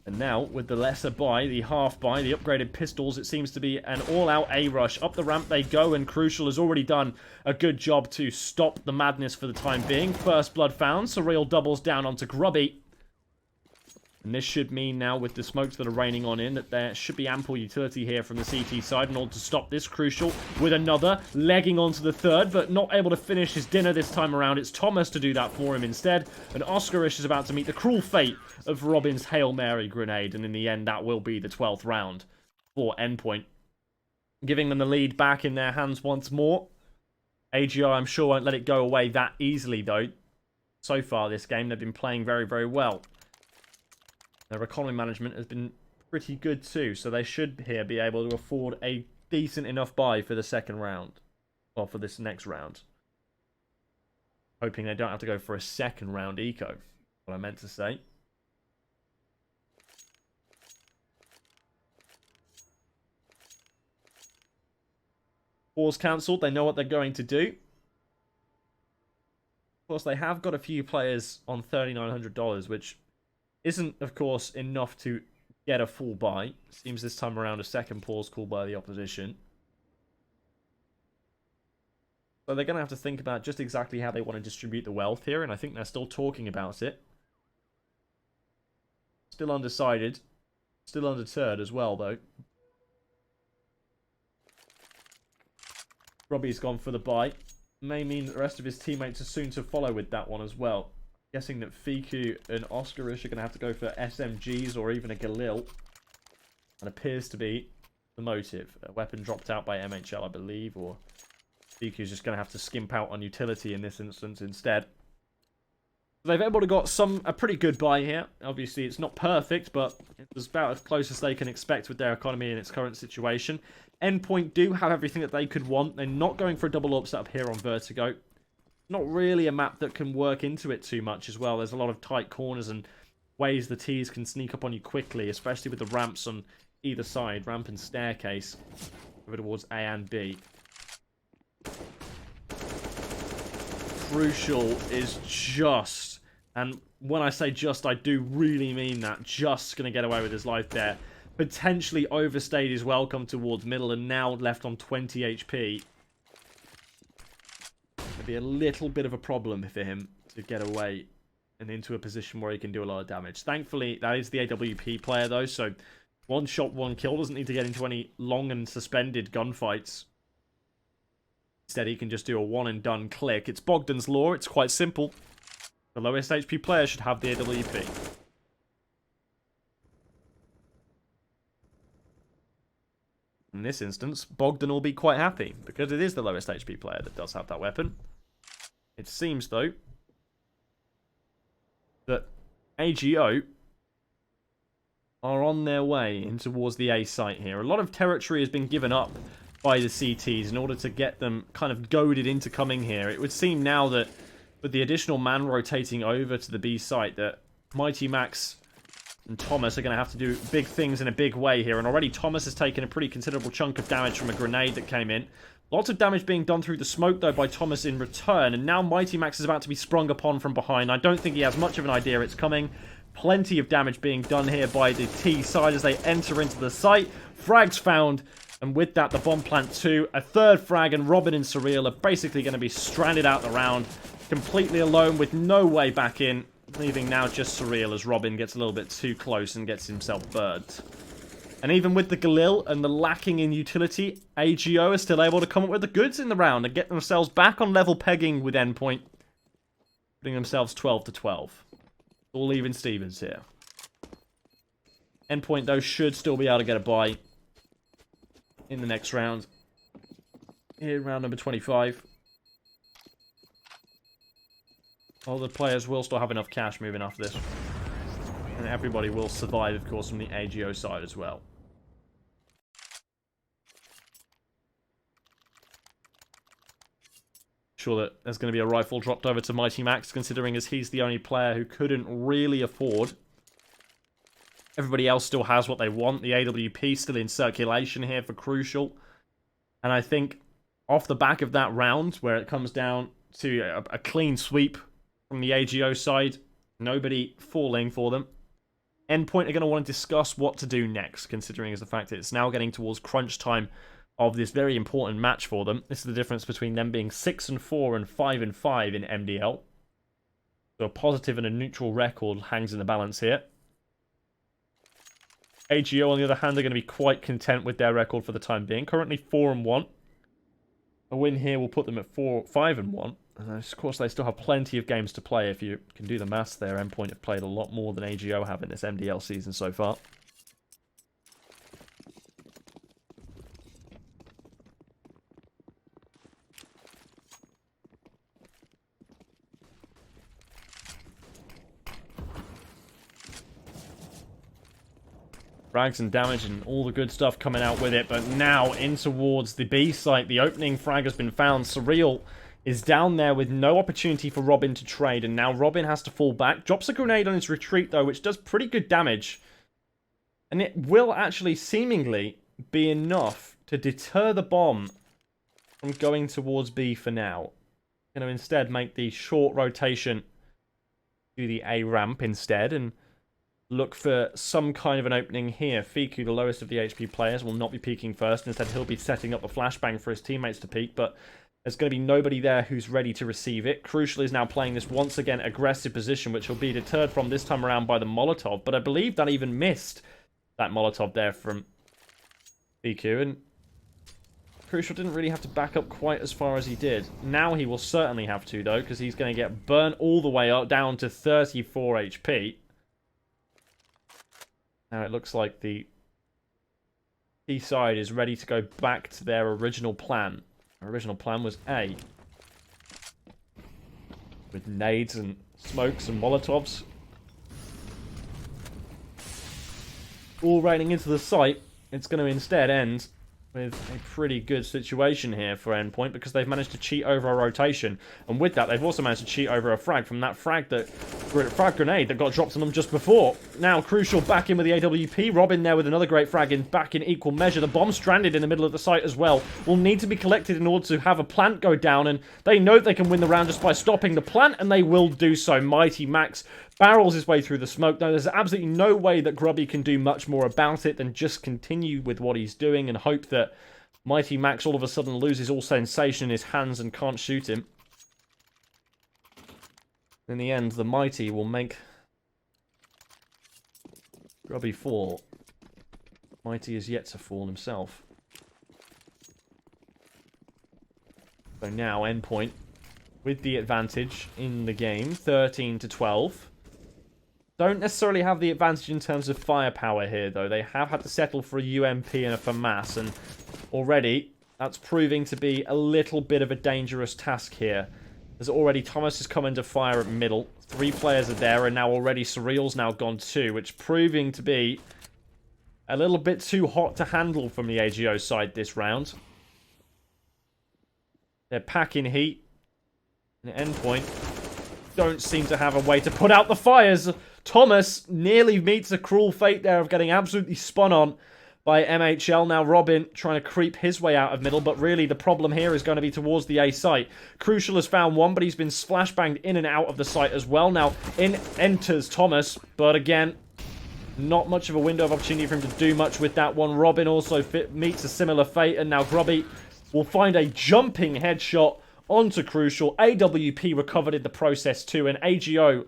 And now, with the lesser buy, the half buy, the upgraded pistols, it seems to be an all-out A-rush. Up the ramp they go, and Crucial has already done a good job to stop the madness for the time being. First blood found. Surreal doubles down onto Grubby. And this should mean now, with the smokes that are raining on in, that there should be ample utility here from the CT side in order to stop this. Crucial with another, legging onto the third, but not able to finish his dinner this time around. It's Thomas to do that for him instead. And Oscarish is about to meet the cruel fate of Robin's Hail Mary grenade. And in the end, that will be the 12th round for Endpoint, giving them the lead back in their hands once more. AGR, I'm sure, won't let it go away that easily, though. So far this game, they've been playing very, very well. Their economy management has been pretty good too, so they should here be able to afford a decent enough buy for the second round. Well, for this next round. Hoping they don't have to go for a second round eco. What I meant to say. Pause cancelled. They know what they're going to do. Of course, they have got a few players on $3,900, which isn't, of course, enough to get a full buy. Seems this time around a second pause called by the opposition. So they're going to have to think about just exactly how they want to distribute the wealth here, and I think they're still talking about it. Still undecided. Still undeterred as well, though. Robbie's gone for the buy. May mean that the rest of his teammates are soon to follow with that one as well. Guessing that Fiku and Oscarish are going to have to go for SMGs or even a Galil. That appears to be the motive. A weapon dropped out by MHL, I believe, or Fiku's just going to have to skimp out on utility in this instance instead. They've able to got a pretty good buy here. Obviously, it's not perfect, but it's about as close as they can expect with their economy in its current situation. Endpoint do have everything that they could want. They're not going for a double up setup here on Vertigo. Not really a map that can work into it too much as well. There's a lot of tight corners and ways the T's can sneak up on you quickly, especially with the ramps on either side, ramp and staircase, over towards A and B. Crucial is just, and when I say just, I do really mean that, just going to get away with his life there. Potentially overstayed his welcome towards middle and now left on 20 HP. It'd be a little bit of a problem for him to get away and into a position where he can do a lot of damage. Thankfully, that is the AWP player though, so one shot, one kill, doesn't need to get into any long and suspended gunfights. Instead, he can just do a one and done click. It's Bogdan's Law, it's quite simple. The lowest HP player should have the AWP. In this instance, Bogdan will be quite happy, because it is the lowest HP player that does have that weapon. It seems, though, that AGO are on their way in towards the A site here. A lot of territory has been given up by the CTs in order to get them kind of goaded into coming here. It would seem now that with the additional man rotating over to the B site that Mighty Max and Thomas are going to have to do big things in a big way here. And already Thomas has taken a pretty considerable chunk of damage from a grenade that came in. Lots of damage being done through the smoke, though, by Thomas in return. And now Mighty Max is about to be sprung upon from behind. I don't think he has much of an idea it's coming. Plenty of damage being done here by the T side as they enter into the site. Frags found. And with that, the bomb plant too. A third frag, and Robin and Surreal are basically going to be stranded out the round. Completely alone with no way back in. Leaving now just Surreal as Robin gets a little bit too close and gets himself burnt. And even with the Galil and the lacking in utility, AGO is still able to come up with the goods in the round and get themselves back on level pegging with Endpoint. Putting themselves 12-12. All even Stevens here. Endpoint, though, should still be able to get a buy in the next round. Here, round number 25. All the players will still have enough cash moving after this. And everybody will survive, of course, from the AGO side as well. Sure that there's going to be a rifle dropped over to Mighty Max, considering as he's the only player who couldn't really afford. Everybody else still has what they want. The AWP still in circulation here for Crucial. And I think off the back of that round, where it comes down to a clean sweep from the AGO side, nobody falling for them, Endpoint are going to want to discuss what to do next, considering as the fact that it's now getting towards crunch time of this very important match for them. This is the difference between them being 6-4 and 5-5 in MDL. So a positive and a neutral record hangs in the balance here. AGO, on the other hand, are going to be quite content with their record for the time being. Currently 4-1. A win here will put them at 5-1. And of course, they still have plenty of games to play. If you can do the maths there, Endpoint have played a lot more than AGO have in this MDL season so far. Frags and damage and all the good stuff coming out with it. But now in towards the B site. The opening frag has been found. Surreal is down there with no opportunity for Robin to trade. And now Robin has to fall back. Drops a grenade on his retreat, though, which does pretty good damage. And it will actually seemingly be enough to deter the bomb from going towards B for now. Going to instead make the short rotation to the A ramp instead and look for some kind of an opening here. Fiku, the lowest of the HP players, will not be peeking first. Instead, he'll be setting up a flashbang for his teammates to peek, but there's going to be nobody there who's ready to receive it. Crucial is now playing this once again aggressive position, which will be deterred from this time around by the Molotov, but I believe that even missed that Molotov there from Fiku, and Crucial didn't really have to back up quite as far as he did. Now he will certainly have to, though, because he's going to get burnt all the way up down to 34 HP. Now it looks like the B side is ready to go back to their original plan. Our original plan was A, with nades and smokes and Molotovs all raining into the site. It's going to instead end with a pretty good situation here for Endpoint, because they've managed to cheat over a rotation. And with that, they've also managed to cheat over a frag from that frag grenade that got dropped on them just before. Now, Crucial back in with the AWP. Robin there with another great frag back in equal measure. The bomb stranded in the middle of the site as well. Will need to be collected in order to have a plant go down. And they know they can win the round just by stopping the plant, and they will do so. Mighty Max barrels his way through the smoke. Now, there's absolutely no way that Grubby can do much more about it than just continue with what he's doing and hope that Mighty Max all of a sudden loses all sensation in his hands and can't shoot him. In the end, the Mighty will make Grubby fall. Mighty is yet to fall himself. So now, Endpoint with the advantage in the game, 13 to 12. Don't necessarily have the advantage in terms of firepower here, though. They have had to settle for a UMP and a FAMAS, and already that's proving to be a little bit of a dangerous task here. There's already Thomas has come into fire at middle. 3 players are there, and now already Surreal's now gone too, which proving to be a little bit too hot to handle from the AGO side this round. They're packing heat. And Endpoint don't seem to have a way to put out the fires. Thomas nearly meets a cruel fate there of getting absolutely spun on by MHL. Now Robin trying to creep his way out of middle, but really the problem here is going to be towards the A site. Crucial has found one, but he's been flashbanged in and out of the site as well. Now in enters Thomas, but again, not much of a window of opportunity for him to do much with that one. Robin also meets a similar fate, and now Grubby will find a jumping headshot onto Crucial. AWP recovered in the process too, and AGO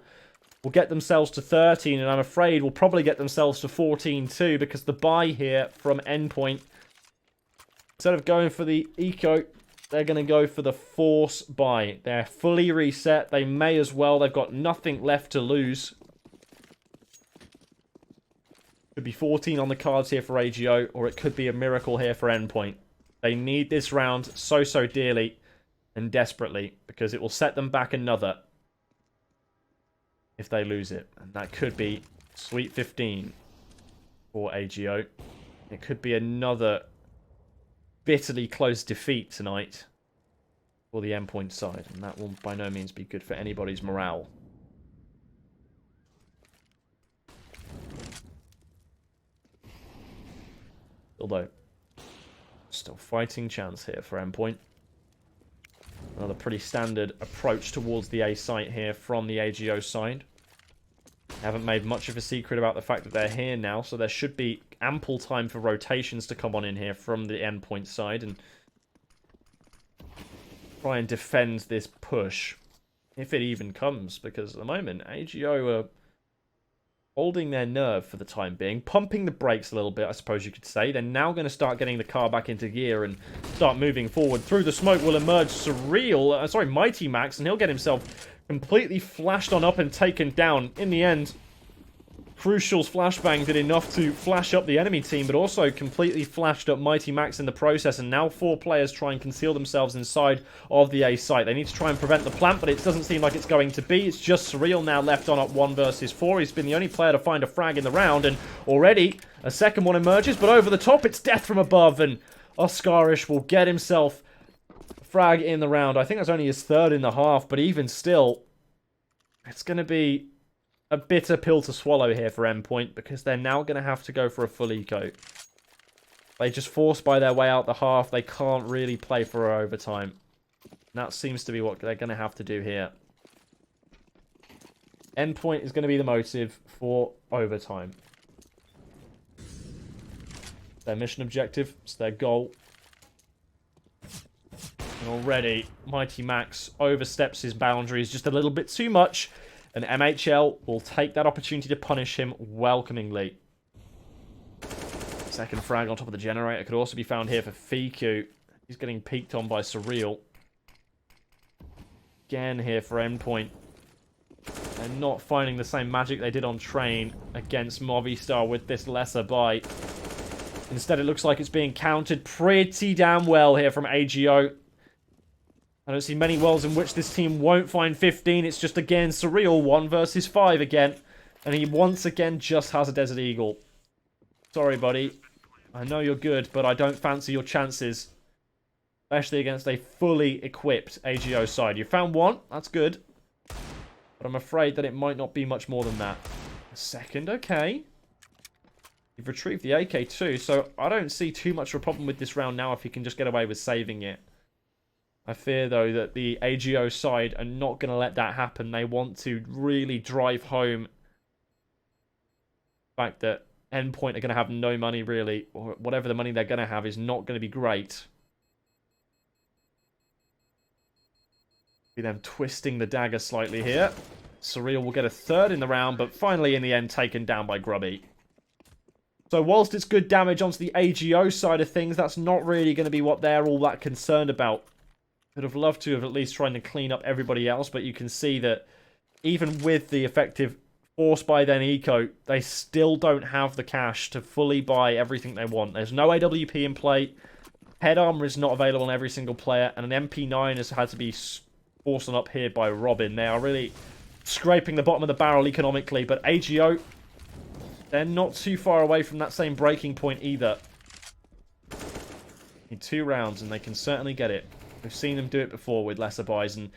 will get themselves to 13, and I'm afraid will probably get themselves to 14 too, because the buy here from Endpoint, instead of going for the eco, they're going to go for the force buy. They're fully reset. They may as well. They've got nothing left to lose. Could be 14 on the cards here for AGO, or it could be a miracle here for Endpoint. They need this round so dearly and desperately, because it will set them back another if they lose it. And that could be Sweet 15 for AGO. It could be another bitterly close defeat tonight for the Endpoint side. And that will by no means be good for anybody's morale. Although, still fighting chance here for Endpoint. Another pretty standard approach towards the A site here from the AGO side. Haven't made much of a secret about the fact that they're here now, so there should be ample time for rotations to come on in here from the Endpoint side and try and defend this push, if it even comes, because at the moment AGO are holding their nerve for the time being, pumping the brakes a little bit, I suppose you could say. They're now going to start getting the car back into gear and start moving forward. Through the smoke will emerge Mighty Max, and he'll get himself completely flashed on up and taken down. In the end, Crucial's flashbang did enough to flash up the enemy team, but also completely flashed up Mighty Max in the process, and now 4 players try and conceal themselves inside of the A site. They need to try and prevent the plant, but it doesn't seem like it's going to be. It's just Surreal now left on at 1 versus 4. He's been the only player to find a frag in the round, and already a second one emerges, but over the top it's death from above, and Oscarish will get himself a frag in the round. I think that's only his 3rd in the half, but even still, it's going to be a bitter pill to swallow here for Endpoint, because they're now going to have to go for a full eco. They just force by their way out the half. They can't really play for overtime. And that seems to be what they're going to have to do here. Endpoint is going to be the motive for overtime. It's their mission objective. It's their goal. And already, Mighty Max oversteps his boundaries just a little bit too much. And MHL will take that opportunity to punish him welcomingly. Second frag on top of the generator could also be found here for Fiku. He's getting peeked on by Surreal. Again here for Endpoint. They're not finding the same magic they did on Train against Movistar with this lesser buy. Instead, it looks like it's being countered pretty damn well here from AGO. I don't see many worlds in which this team won't find 15. It's just, again, Surreal 1 versus 5 again. And he once again just has a Desert Eagle. Sorry, buddy. I know you're good, but I don't fancy your chances. Especially against a fully equipped AGO side. You found 1. That's good. But I'm afraid that it might not be much more than that. A second, okay. You've retrieved the AK too, so I don't see too much of a problem with this round now if he can just get away with saving it. I fear, though, that the AGO side are not going to let that happen. They want to really drive home the fact that Endpoint are going to have no money, really. Or whatever the money they're going to have is not going to be great. See them twisting the dagger slightly here. Surreal will get a 3rd in the round, but finally, in the end, taken down by Grubby. So whilst it's good damage onto the AGO side of things, that's not really going to be what they're all that concerned about. Would have loved to have at least tried to clean up everybody else, but you can see that even with the effective force buy then eco, they still don't have the cash to fully buy everything they want. There's no AWP in play. Head armor is not available on every single player, and an MP9 has had to be forced on up here by Robin. They are really scraping the bottom of the barrel economically, but AGO, they're not too far away from that same breaking point either. Need 2 rounds, and they can certainly get it. We've seen them do it before with lesser buys, and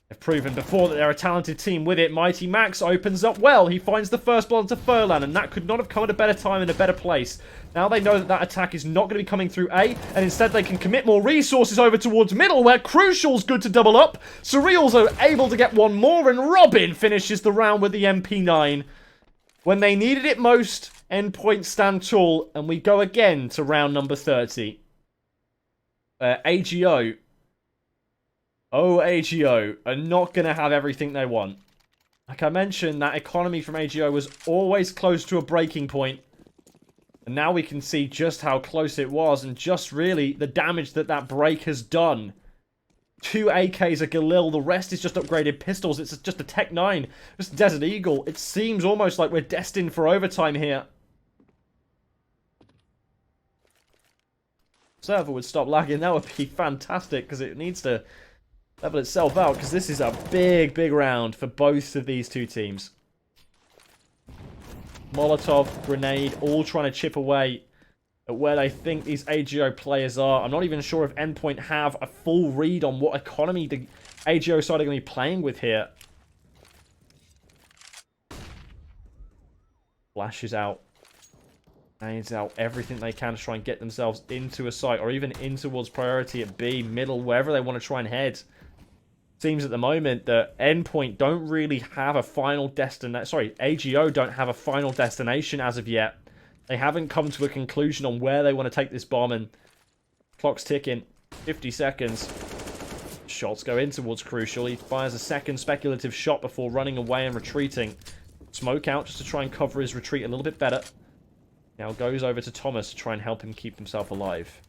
they've proven before that they're a talented team with it. Mighty Max opens up well. He finds the first blood onto Furlan, and that could not have come at a better time in a better place. Now they know that that attack is not going to be coming through A, and instead they can commit more resources over towards middle, where Crucial's good to double up. Surreals are able to get 1 more, and Robin finishes the round with the MP9. When they needed it most, Endpoint stand tall, and we go again to round number 30. AGO. Oh, AGO are not going to have everything they want. Like I mentioned, that economy from AGO was always close to a breaking point. And now we can see just how close it was, and just really the damage that that break has done. 2 AKs, a Galil, the rest is just upgraded pistols. It's just a Tech 9, just Desert Eagle. It seems almost like we're destined for overtime here. Server would stop lagging. That would be fantastic, because it needs to level itself out, because this is a big, big round for both of these 2 teams. Molotov, Grenade, all trying to chip away at where they think these AGO players are. I'm not even sure if Endpoint have a full read on what economy the AGO side are going to be playing with here. Flashes out. Grenades out. Everything they can to try and get themselves into a site, or even in towards priority at B, middle, wherever they want to try and head. Seems at the moment that Endpoint don't really have a final destination. Sorry, AGO don't have a final destination as of yet. They haven't come to a conclusion on where they want to take this bomb, and clock's ticking. 50 seconds. Shots go in towards Crucial. He fires a second speculative shot before running away and retreating. Smoke out just to try and cover his retreat a little bit better. Now goes over to Thomas to try and help him keep himself alive.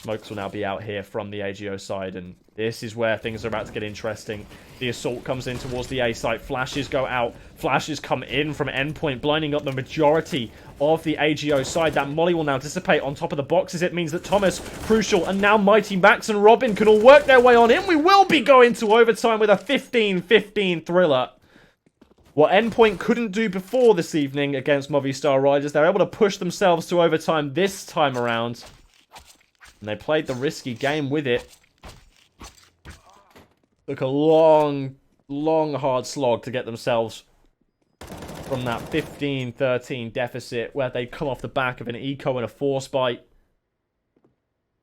Smokes will now be out here from the AGO side, and this is where things are about to get interesting. The assault comes in towards the A site. Flashes go out. Flashes come in from Endpoint, blinding up the majority of the AGO side. That molly will now dissipate on top of the boxes. It means that Thomas, Crucial, and now Mighty Max and Robin can all work their way on in. We will be going to overtime with a 15-15 thriller. What Endpoint couldn't do before this evening against Movistar Riders, they're able to push themselves to overtime this time around. And they played the risky game with it. Took a long, hard slog to get themselves from that 15-13 deficit where they'd come off the back of an eco and a force bite.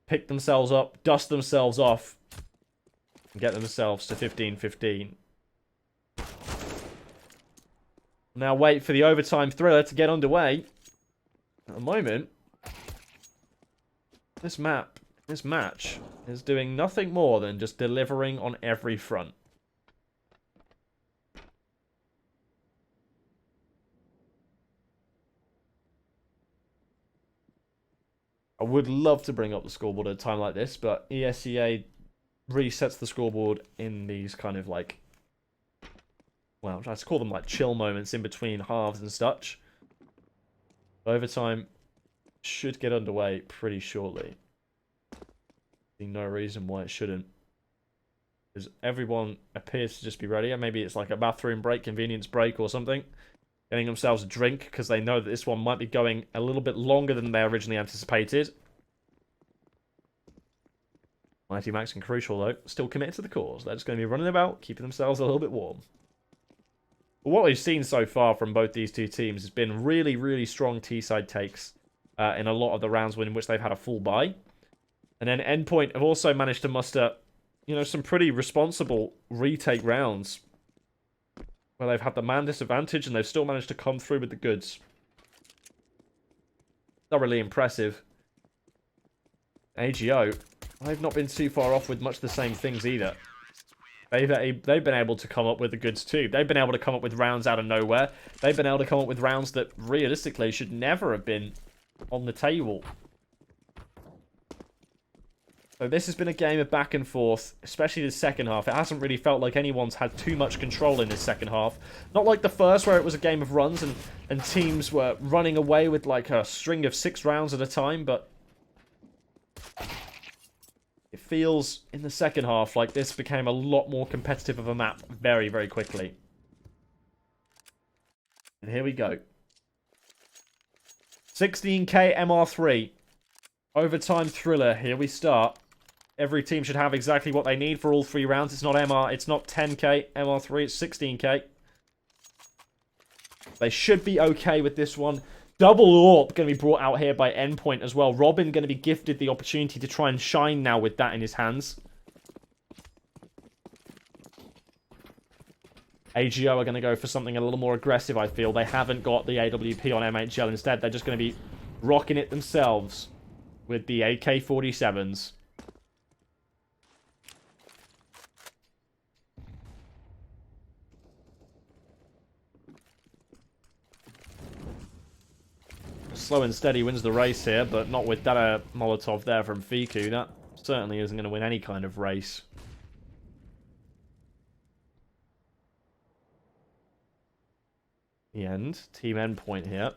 Pick themselves up, dust themselves off, and get themselves to 15-15. Now wait for the overtime thriller to get underway. At the moment, this match is doing nothing more than just delivering on every front. I would love to bring up the scoreboard at a time like this, but ESEA resets the scoreboard in these kind of like, well, I call them like chill moments in between halves and such. Overtime should get underway pretty shortly. See no reason why it shouldn't. Because everyone appears to just be ready. And maybe it's like a bathroom break, convenience break or something. Getting themselves a drink because they know that this one might be going a little bit longer than they originally anticipated. Mighty Max and Crucial, though, still committed to the cause. They're just going to be running about, keeping themselves a little bit warm. But what we've seen so far from both these two teams has been really, really strong T-side takes in a lot of the rounds in which they've had a full buy. And then Endpoint have also managed to muster, you know, some pretty responsible retake rounds where they've had the man disadvantage and they've still managed to come through with the goods. Thoroughly impressive. AGO, they've not been too far off with much the same things either. They've been able to come up with the goods too. They've been able to come up with rounds out of nowhere. They've been able to come up with rounds that realistically should never have been on the table. So this has been a game of back and forth, especially the second half. It hasn't really felt like anyone's had too much control in this second half. Not like the first, where it was a game of runs and teams were running away with like a string of 6 rounds at a time, but it feels in the second half like this became a lot more competitive of a map very, very quickly. And here we go. 16k MR3. Overtime thriller. Here we start. Every team should have exactly what they need for all 3 rounds. It's not 10k MR3, it's 16k. They should be okay with this one. Double AWP going to be brought out here by Endpoint as well. Robin going to be gifted the opportunity to try and shine now with that in his hands. AGO are going to go for something a little more aggressive, I feel. They haven't got the AWP on MHL. Instead, they're just going to be rocking it themselves with the AK-47s. Slow and steady wins the race here, but not with that Molotov there from Fiku. That certainly isn't going to win any kind of race. The end. Team Endpoint here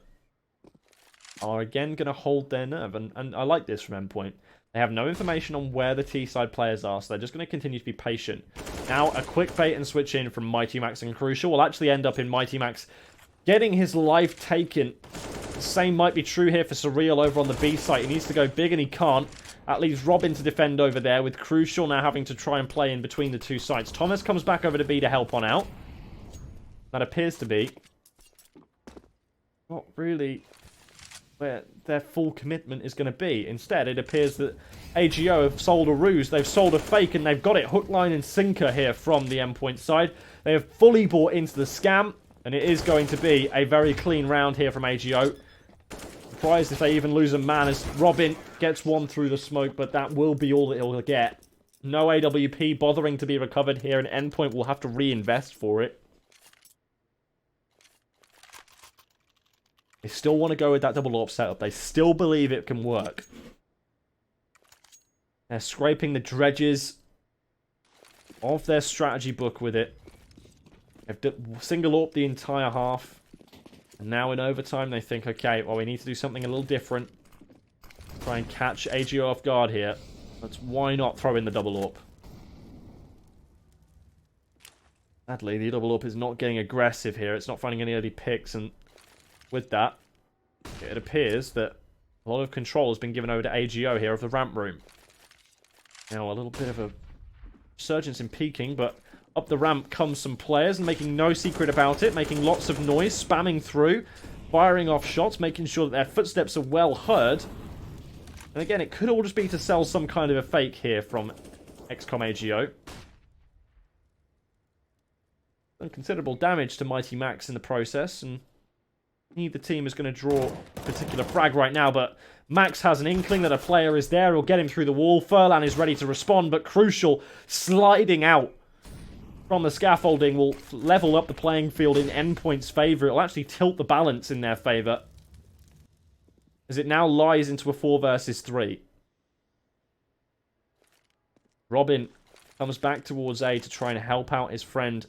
are again going to hold their nerve, and I like this from Endpoint. They have no information on where the T-side players are, so they're just going to continue to be patient. Now, a quick bait and switch in from Mighty Max and Crucial will actually end up in Mighty Max getting his life taken. The same might be true here for Surreal over on the B site. He needs to go big and he can't. That leaves Robin to defend over there, with Crucial now having to try and play in between the 2 sites. Thomas comes back over to B to help on out. That appears to be not really where their full commitment is going to be. Instead, it appears that AGO have sold a ruse. They've sold a fake, and they've got it hook, line, and sinker here from the Endpoint side. They have fully bought into the scam, and it is going to be a very clean round here from AGO. Surprised if they even lose a man as Robin gets one through the smoke, but that will be all that he'll get. No AWP bothering to be recovered here, and Endpoint will have to reinvest for it. They still want to go with that double AWP setup. They still believe it can work. They're scraping the dredges of their strategy book with it. They've single AWP the entire half. And now in overtime they think, okay, well we need to do something a little different. Try and catch AGO off guard here. But why not throw in the double AWP? Sadly, the double AWP is not getting aggressive here. It's not finding any early picks, and with that, it appears that a lot of control has been given over to AGO here of the ramp room. Now, a little bit of a resurgence in peeking, but up the ramp comes some players, and making no secret about it, making lots of noise, spamming through, firing off shots, making sure that their footsteps are well heard. And again, it could all just be to sell some kind of a fake here from XCOM AGO. Done considerable damage to Mighty Max in the process, and neither team is going to draw a particular frag right now, but Max has an inkling that a player is there. He'll get him through the wall. Furlan is ready to respond, but Crucial sliding out from the scaffolding will level up the playing field in Endpoint's favour. It'll actually tilt the balance in their favour, as it now lies into a 4 versus 3. Robin comes back towards A to try and help out his friend.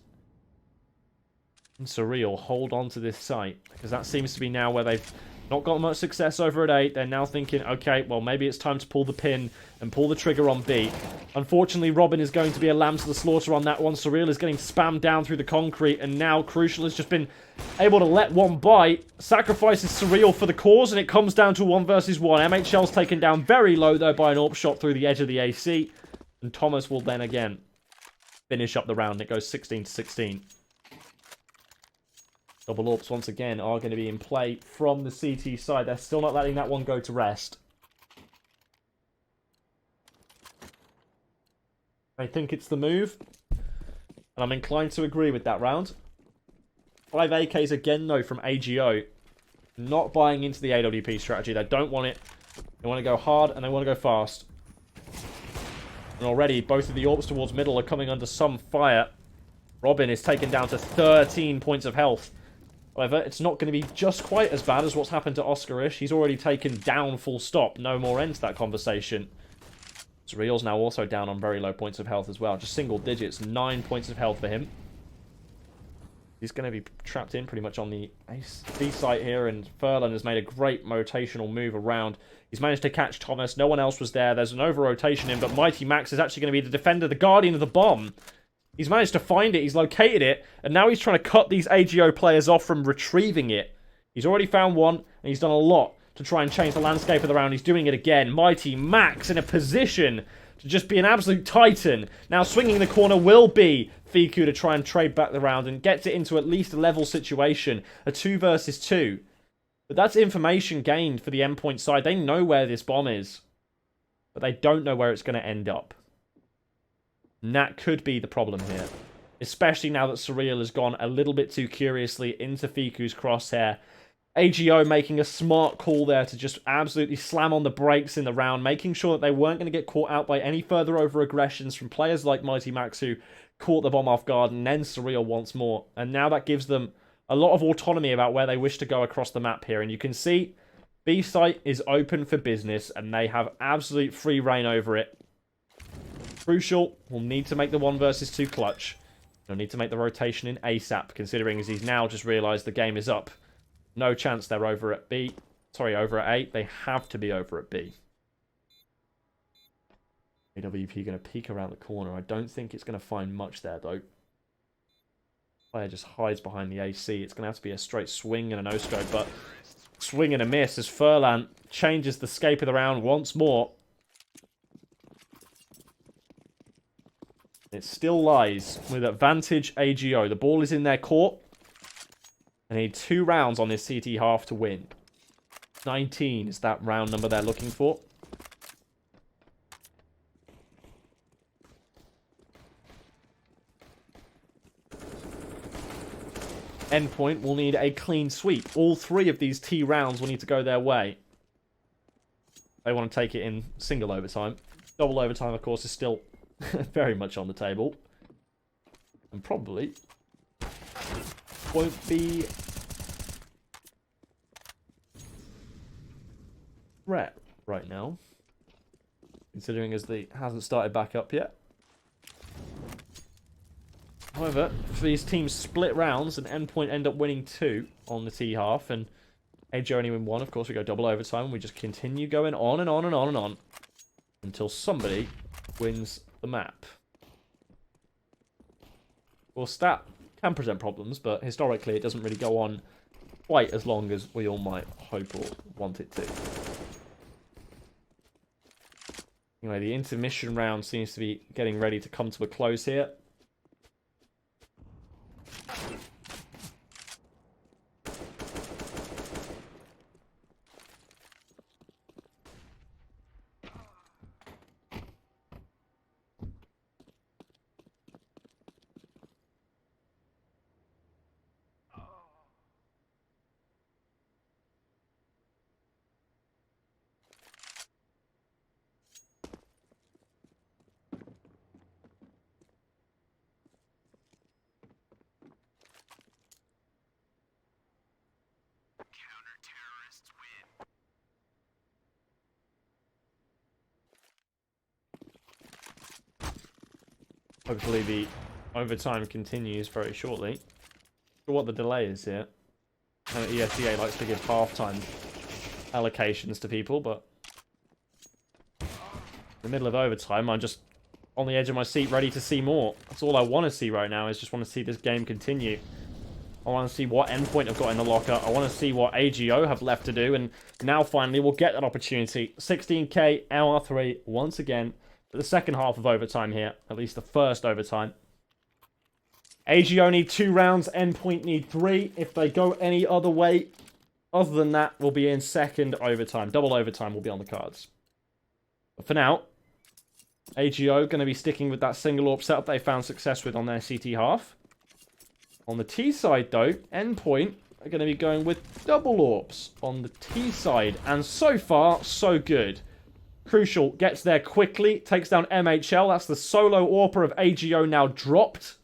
And Surreal hold on to this site, because that seems to be now where they've not got much success over at A. They're now thinking, okay, well, maybe it's time to pull the pin and pull the trigger on B. Unfortunately, Robin is going to be a lamb to the slaughter on that one. Surreal is getting spammed down through the concrete, and now Crucial has just been able to let one bite, sacrifices Surreal for the cause, and it comes down to 1 versus 1. MHL's taken down very low, though, by an AWP shot through the edge of the AC, and Thomas will then again finish up the round. It goes 16-16. Double AWPs, once again, are going to be in play from the CT side. They're still not letting that one go to rest. I think it's the move, and I'm inclined to agree with that round. 5 AKs again, though, from AGO. Not buying into the AWP strategy. They don't want it. They want to go hard, and they want to go fast. And already, both of the AWPs towards middle are coming under some fire. Robin is taken down to 13 points of health. However, it's not going to be just quite as bad as what's happened to Oscarish. He's already taken down full stop. No more end to that conversation. Surreal's now also down on very low points of health as well. Just single digits. 9 points of health for him. He's going to be trapped in pretty much on the B site here, and Furlan has made a great rotational move around. He's managed to catch Thomas. No one else was there. There's an over-rotation in, but Mighty Max is actually going to be the defender, the guardian of the bomb. He's managed to find it, he's located it, and now he's trying to cut these AGO players off from retrieving it. He's already found one, and he's done a lot to try and change the landscape of the round. He's doing it again. Mighty Max in a position to just be an absolute titan. Now swinging the corner will be Fiku to try and trade back the round and gets it into at least a level situation. A 2 versus 2. But that's information gained for the Endpoint side. They know where this bomb is, but they don't know where it's going to end up. And that could be the problem here. Especially now that Surreal has gone a little bit too curiously into Fiku's crosshair. AGO making a smart call there to just absolutely slam on the brakes in the round, making sure that they weren't going to get caught out by any further over-aggressions from players like Mighty Max, who caught the bomb off guard, and then Surreal once more. And now that gives them a lot of autonomy about where they wish to go across the map here. And you can see B site is open for business, and they have absolute free reign over it. Crucial will need to make the 1 versus 2 clutch. He'll need to make the rotation in ASAP, considering as he's now just realised the game is up. No chance they're over at B. Sorry, over at A. They have to be over at B. AWP going to peek around the corner. I don't think it's going to find much there, though. Player just hides behind the AC. It's going to have to be a straight swing and a no-scope, but swing and a miss as Furlan changes the scape of the round once more. It still lies with advantage AGO. The ball is in their court. They need 2 rounds on this CT half to win. 19 is that round number they're looking for. Endpoint will need a clean sweep. All 3 of these T rounds will need to go their way. They want to take it in single overtime. Double overtime, of course, is still very much on the table. And probably won't be threat right now. considering as the hasn't started back up yet. However, for these teams split rounds, and Endpoint end up winning 2 on the T half, and AGO only win 1. Of course, we go double overtime, and we just continue going on and on and on and on until somebody wins the map. Well, stat can present problems, but historically it doesn't really go on quite as long as we all might hope or want it to. Anyway, the intermission round seems to be getting ready to come to a close here. Hopefully the overtime continues very shortly. Not sure what the delay is here. I know ESEA likes to give halftime allocations to people, but in the middle of overtime, I'm just on the edge of my seat ready to see more. That's all I want to see right now, is just want to see this game continue. I want to see what Endpoint have got in the locker. I want to see what AGO have left to do, and now finally we'll get that opportunity. 16k, LR3, once again. The second half of overtime here, at least the first overtime. AGO need 2 rounds, Endpoint need 3. If they go any other way, other than that, we'll be in second overtime. Double overtime will be on the cards. But for now, AGO going to be sticking with that single AWP setup they found success with on their CT half. On the T side, though, Endpoint are going to be going with double AWPs on the T side. And so far, so good. Crucial gets there quickly, takes down MHL. That's the solo AWPer of AGO now dropped.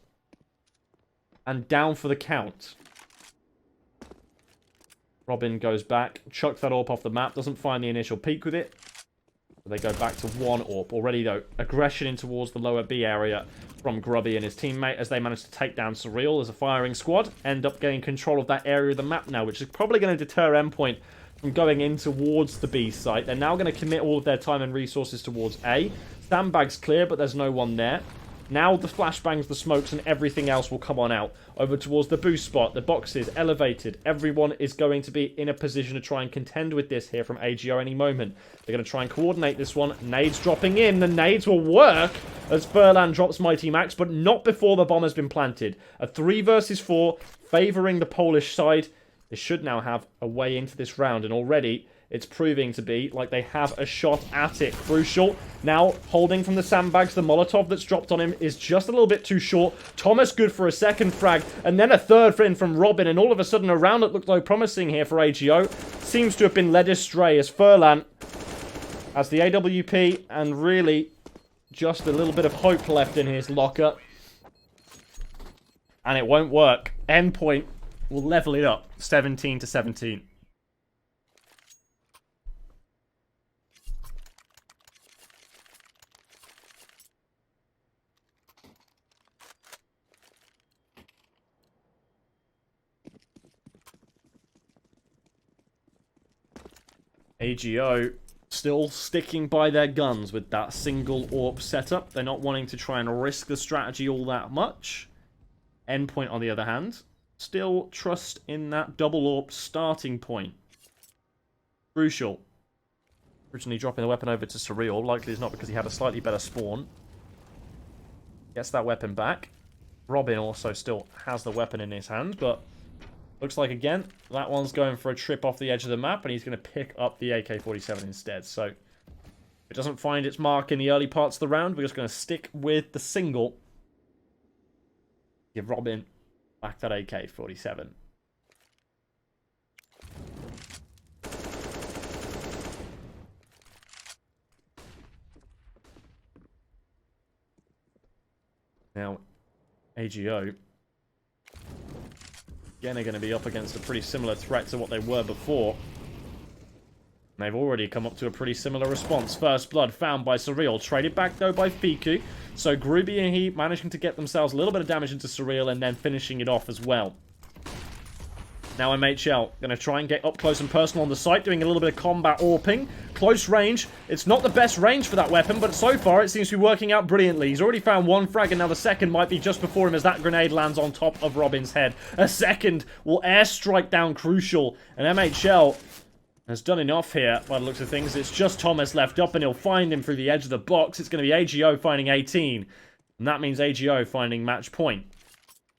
And down for the count. Robin goes back, chucks that AWP off the map, doesn't find the initial peak with it. So they go back to 1 AWP. Already, though, aggression in towards the lower B area from Grubby and his teammate as they manage to take down Surreal as a firing squad. End up getting control of that area of the map now, which is probably going to deter Endpoint from going in towards the B site. They're now going to commit all of their time and resources towards A. Sandbag's clear, but there's no one there. Now the flashbangs, the smokes, and everything else will come on out. Over towards the boost spot, the boxes, elevated. Everyone is going to be in a position to try and contend with this here from AGO any moment. They're going to try and coordinate this one. Nades dropping in. The nades will work as Furlan drops Mighty Max, but not before the bomb has been planted. A 3 versus 4, favouring the Polish side. They should now have a way into this round, and already it's proving to be like they have a shot at it. Crucial. Now, holding from the sandbags, the Molotov that's dropped on him is just a little bit too short. Thomas good for a second frag, and then a third in from Robin, and all of a sudden a round that looked so promising here for AGO seems to have been led astray as Furlan has the AWP, and really just a little bit of hope left in his locker. And it won't work. Endpoint will level it up, 17-17. AGO still sticking by their guns with that single AWP setup. They're not wanting to try and risk the strategy all that much. Endpoint, on the other hand, still trust in that double AWP starting point. Crucial. Originally dropping the weapon over to Surreal. Likely it's not because he had a slightly better spawn. Gets that weapon back. Robin also still has the weapon in his hand, but looks like, again, that one's going for a trip off the edge of the map, and he's going to pick up the AK-47 instead. So, if it doesn't find its mark in the early parts of the round, we're just going to stick with the single. Give Robin back that AK-47. Now, AGO again are going to be up against a pretty similar threat to what they were before. They've already come up to a pretty similar response. First blood found by Surreal. Traded back, though, by Fiku. So Groovy and he managing to get themselves a little bit of damage into Surreal and then finishing it off as well. Now MHL going to try and get up close and personal on the site, doing a little bit of combat AWPing. Close range. It's not the best range for that weapon, but so far it seems to be working out brilliantly. He's already found one frag, and now the second might be just before him as that grenade lands on top of Robin's head. A second will airstrike down Crucial, and MHL has done enough here by the looks of things. It's just Thomas left up, and he'll find him through the edge of the box. It's going to be AGO finding 18, and that means AGO finding match point.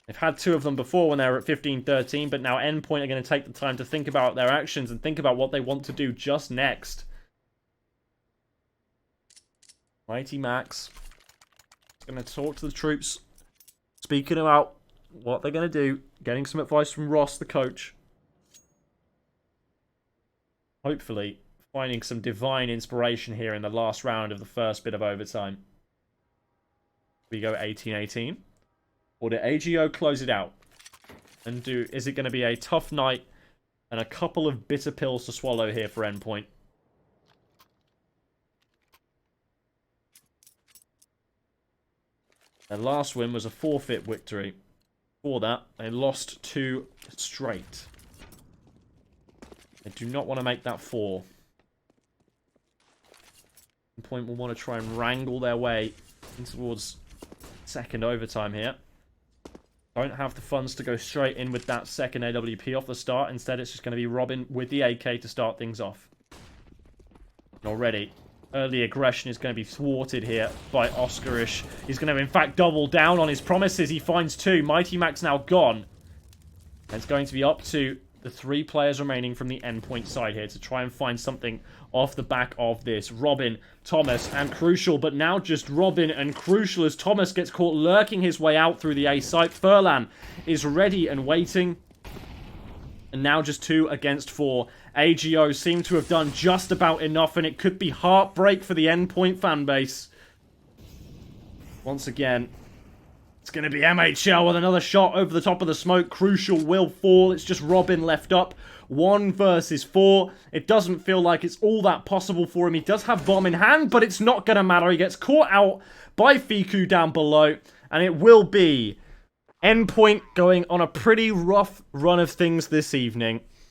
They've had two of them before when they were at 15-13, but now Endpoint are going to take the time to think about their actions and think about what they want to do just next. Mighty Max is going to talk to the troops, speaking about what they're going to do, getting some advice from Ross, the coach. Hopefully, finding some divine inspiration here in the last round of the first bit of overtime. We go 18-18. Or did AGO close it out? And is it going to be a tough night and a couple of bitter pills to swallow here for Endpoint? Their last win was a forfeit victory. Before that, they lost 2 straight. They do not want to make that 4. Endpoint will want to try and wrangle their way in towards second overtime here. Don't have the funds to go straight in with that second AWP off the start. Instead, it's just going to be Robin with the AK to start things off. And already, early aggression is going to be thwarted here by Oscarish. He's going to, in fact, double down on his promises. He finds 2. Mighty Max now gone. And it's going to be up to the 3 players remaining from the Endpoint side here to try and find something off the back of this. Robin, Thomas, and Crucial, but now just Robin and Crucial as Thomas gets caught lurking his way out through the A site. Furlan is ready and waiting. And now just 2 against 4. AGO seem to have done just about enough, and it could be heartbreak for the Endpoint fanbase. Once again, it's going to be MHL with another shot over the top of the smoke. Crucial will fall. It's just Robin left up. 1 versus 4. It doesn't feel like it's all that possible for him. He does have bomb in hand, but it's not going to matter. He gets caught out by Fiku down below. And it will be Endpoint going on a pretty rough run of things this evening.